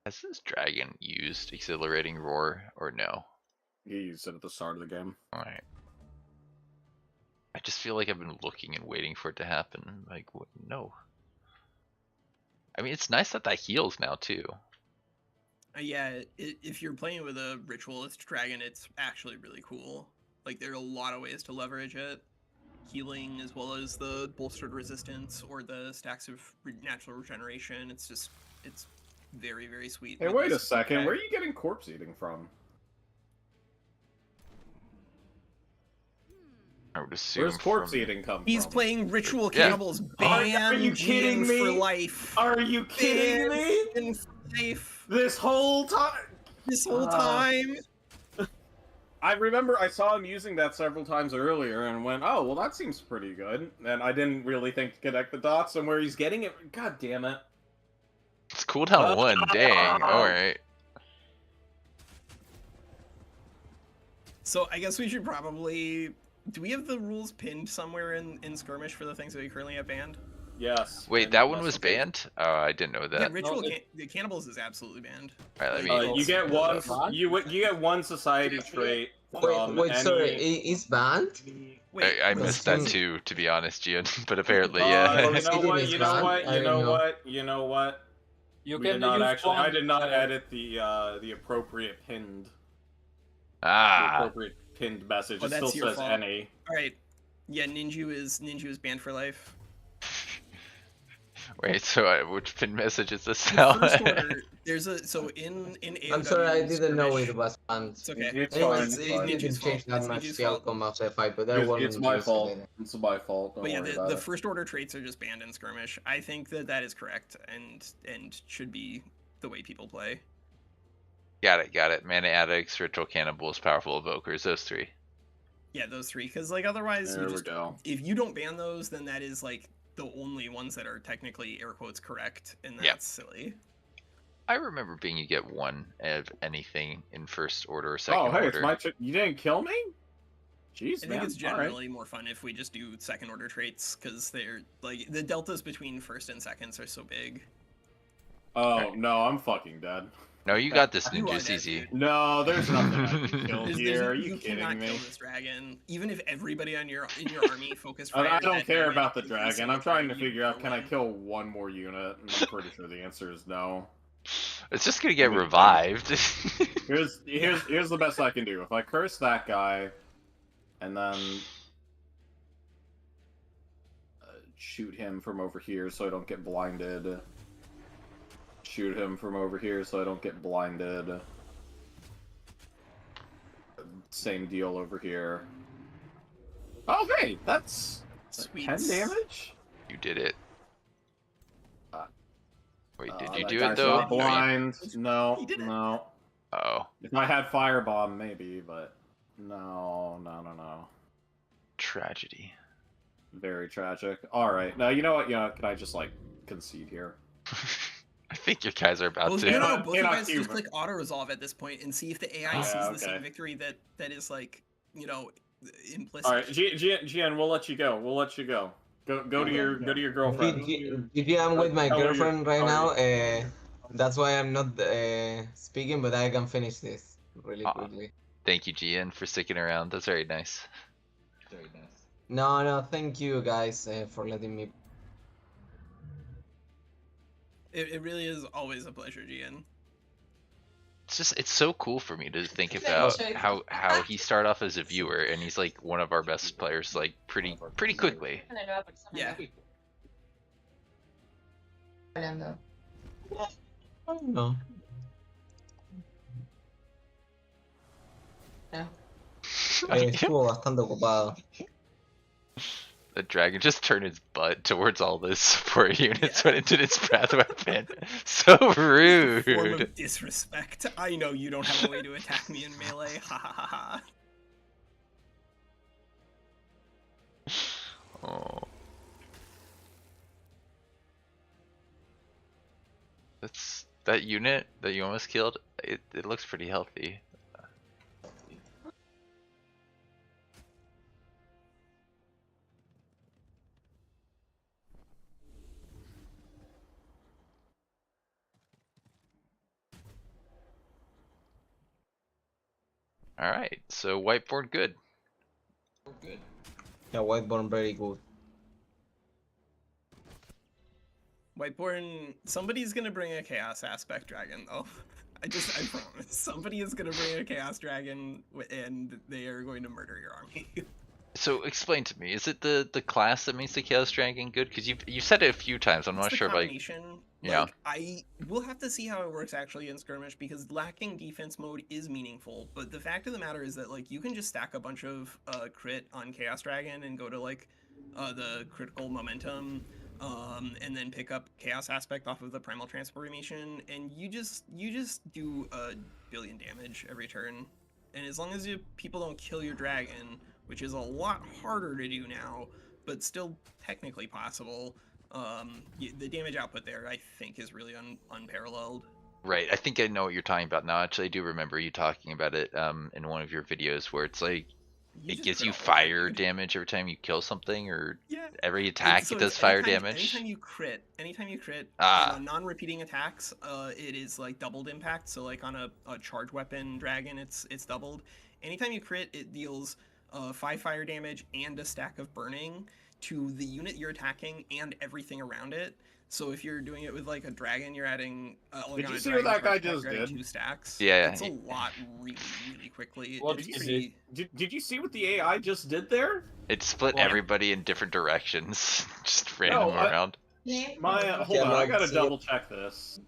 Has this dragon used exhilarating roar or no? He used it at the start of the game. Alright. I just feel like I've been looking and waiting for it to happen. Like, what? No. I mean, it's nice that that heals now, too. Yeah, if you're playing with a ritualist dragon, it's actually really cool. Like, there are a lot of ways to leverage it. Healing, as well as the bolstered resistance or the stacks of natural regeneration. It's very, very sweet. Hey, wait a second. Where are you getting corpse eating from? I would assume. Where's corpse eating come He's from? playing ritual cannibals. Banned Are you kidding me? for life. Are you kidding me? Banned for life. This whole time. This whole time. I remember I saw him using that several times earlier and went, oh, well, that seems pretty good. And I didn't really think to connect the dots and where he's getting it. God damn it. It's cooldown 1, dang. Alright. So I guess we should probably... Do we have the rules pinned somewhere in Skirmish for the things that we currently have banned? Yes. Wait, and that one that's was what they- banned? Oh, I didn't know Yeah, that. ritual No, the cannibals is absolutely banned. All right, let me. Like, You get one. Banned? You get one society trait from Wait, sorry, any. it's banned? wait, I was- missed that Steam- too, to be honest, Gian. But apparently, From yeah. You know Steam what? is You know banned? what? I You know didn't know. what? You know what? You We can did not use actually. I one, did not edit the appropriate pinned. The Ah, appropriate pinned message. Oh, It that's still your says fault. any. All right. Yeah, Ninju is banned for life. wait. So, which pin message is this In now? first order, there's a so in AOW. I'm sorry, I didn't know Skirmish- it was banned. It's okay. It's Anyways, fine, it it's fine. didn't Ninju's change fault. that It's much Ninju's the fault. outcome of the fight, but I It's wouldn't my use it fault. later. It's my fault. Don't But yeah, worry the, about the it. first order traits are just banned in skirmish. I think that is correct and should be the way people play. Got it. Mana addicts, ritual cannibals, powerful evokers. Those three. Yeah, those three. Because like otherwise, There you we just go. if you don't ban those, then that is like the only ones that are technically air quotes correct, and that's Yep. silly. I remember being you get one of anything in first order or second Oh, hey, order. it's my. You didn't kill me? Jeez, I man. think it's All right. generally more fun if we just do second order traits because they're like the deltas between first and seconds are so big. Oh no, I'm fucking dead. No, you got this, You Ninja. are It's dead, easy. dude. No, there's nothing I can kill There's- here. Are you you cannot kidding me? kill this dragon, even if everybody in your army focus. I fires don't that care dragon about the every dragon. single I'm trying to turn, you figure out, will can I win. kill one more unit? And I'm pretty sure the answer is no. It's just gonna get I mean, revived. Here's the best I can do. If I curse that guy, and then shoot him from over here so I don't get blinded. Shoot him from over here so I don't get blinded. Same deal over here. Oh, hey, that's Sweet. 10 damage? You did it. Wait, did you That do it guy's though? not blind. No, He did it. no. Oh, If I had firebomb, maybe, but no. tragedy. Very tragic. All right, now you know what? Can I just like concede here? I think your guys are about Both, to. no, Not- both you not guys just human. click auto resolve at this point and see if the AI Yeah, sees the okay. same victory that is like implicit. All right, Gian, we'll let you go. We'll let you go. Go to your girlfriend. GG, I'm with my How are you? girlfriend right How now. are That's why I'm not speaking, but I can finish this really Aw. quickly. Thank you, Gian, for sticking around. That's very nice. No, thank you guys for letting me. It really is always a pleasure, Gian. It's so cool for me to think about how he started off as a viewer and he's like one of our best players like pretty quickly. Yeah. No. Estuvo bastante ocupado. The dragon just turned its butt towards all those support units when it did its breath weapon. So Form rude. of disrespect. I know you don't have a way to attack me in melee. Ha ha ha ha. Oh. That unit that you almost killed, it looks pretty healthy. Alright, so whiteboard good. Yeah, Whiteborn very good. Whiteborn, somebody's gonna bring a chaos aspect dragon though. I promise. Somebody is gonna bring a chaos dragon and they are going to murder your army. So explain to me, is it the class that makes the Chaos Dragon good? Because you said it a few times. I'm not It's the sure if like combination. yeah. Like, I will have to see how it works actually in skirmish because lacking defense mode is meaningful. But the fact of the matter is that like you can just stack a bunch of crit on Chaos Dragon and go to like the critical momentum, and then pick up Chaos aspect off of the primal transformation, and you just do a billion damage every turn. And as long as people don't kill your dragon, which is a lot harder to do now, but still technically possible. The damage output there, I think, is really unparalleled. Right, I think I know what you're talking about now. Actually, I do remember you talking about it in one of your videos where it's like it just gives crit you all of it, fire dude. damage every time you kill something, or Yeah. every attack So it it's does fire anytime damage? anytime you crit Ah. on non-repeating attacks, it is like doubled impact. So like on a charge weapon dragon, it's doubled. Anytime you crit, it deals 5 fire damage and a stack of burning to the unit you're attacking and everything around it. So if you're doing it with like a dragon, you're adding like Did on you a see what dragon that guy charge attack, just you're adding did? 2 stacks. Yeah. It's a lot really quickly. What It's is pretty... Did you see what the AI just did there? It split What? everybody in different directions, just ran No, them around. Hold on, I Cannot gotta see double check this.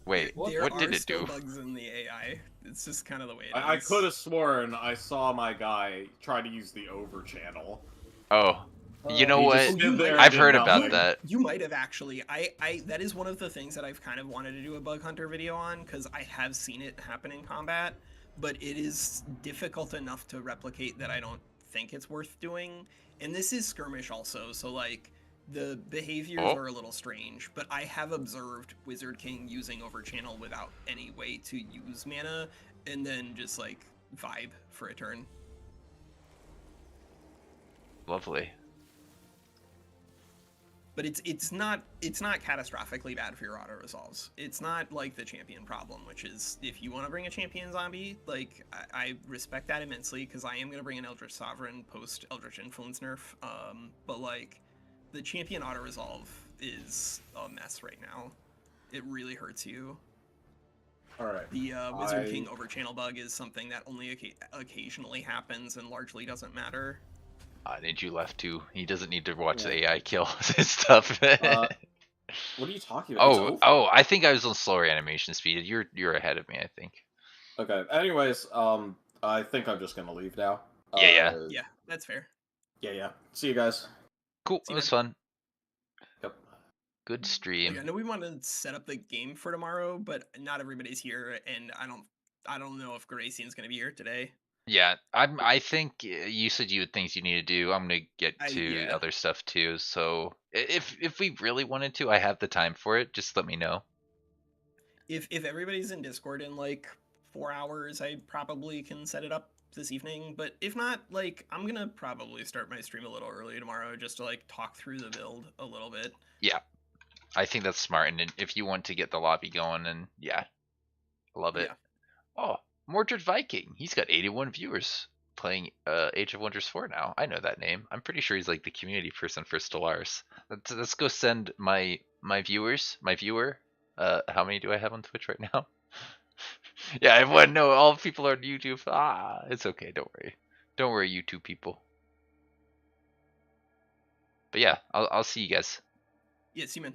Wait, There what are did it still do? bugs in the AI. It's just kind of the way it is. I could have sworn I saw my guy try to use the over channel. Oh, you know He what? just stood there and I've did heard about nothing. that. You might have actually. That is one of the things that I've kind of wanted to do a bug hunter video on, because I have seen it happen in combat, but it is difficult enough to replicate that I don't think it's worth doing. And this is skirmish also, so like the behaviors are a little strange, but I have observed Wizard King using over channel without any way to use mana, and then just like vibe for a turn. Lovely. But it's not catastrophically bad for your auto resolves. It's not like the champion problem, which is if you want to bring a champion zombie, like I respect that immensely, because I am gonna bring an Eldritch Sovereign post Eldritch Influence nerf. But like the champion auto resolve is a mess right now. It really hurts you. Alright. The Wizard King over channel bug is something that only occasionally happens and largely doesn't matter. Ninja left too. He doesn't need to watch the AI kill his stuff. What are you talking about? It's over. I think I was on slower animation speed. You're ahead of me, I think. Okay. Anyways, I think I'm just gonna leave now. Yeah. Yeah, that's fair. Yeah. See you guys. Cool. See It you, was man. fun. Yep. Good stream. Like, I know we want to set up the game for tomorrow, but not everybody's here, and I don't know if Gracian's gonna be here today. Yeah, I think you said you had things you need to do. I'm gonna get to yeah. other stuff too. So if we really wanted to, I have the time for it. Just let me know. If everybody's in Discord in like 4 hours, I probably can set it up this evening. But if not, like I'm gonna probably start my stream a little early tomorrow just to like talk through the build a little bit. Yeah, I think that's smart. And if you want to get the lobby going, and yeah, love it. Yeah. Oh, Mordred Viking. He's got 81 viewers playing Age of Wonders 4 now. I know that name. I'm pretty sure he's like the community person for Stellaris. Let's go send my viewer. How many do I have on Twitch right now? Yeah, everyone know all people are on YouTube. It's okay. Don't worry, YouTube people. But yeah, I'll see you guys. Yeah, see you, man.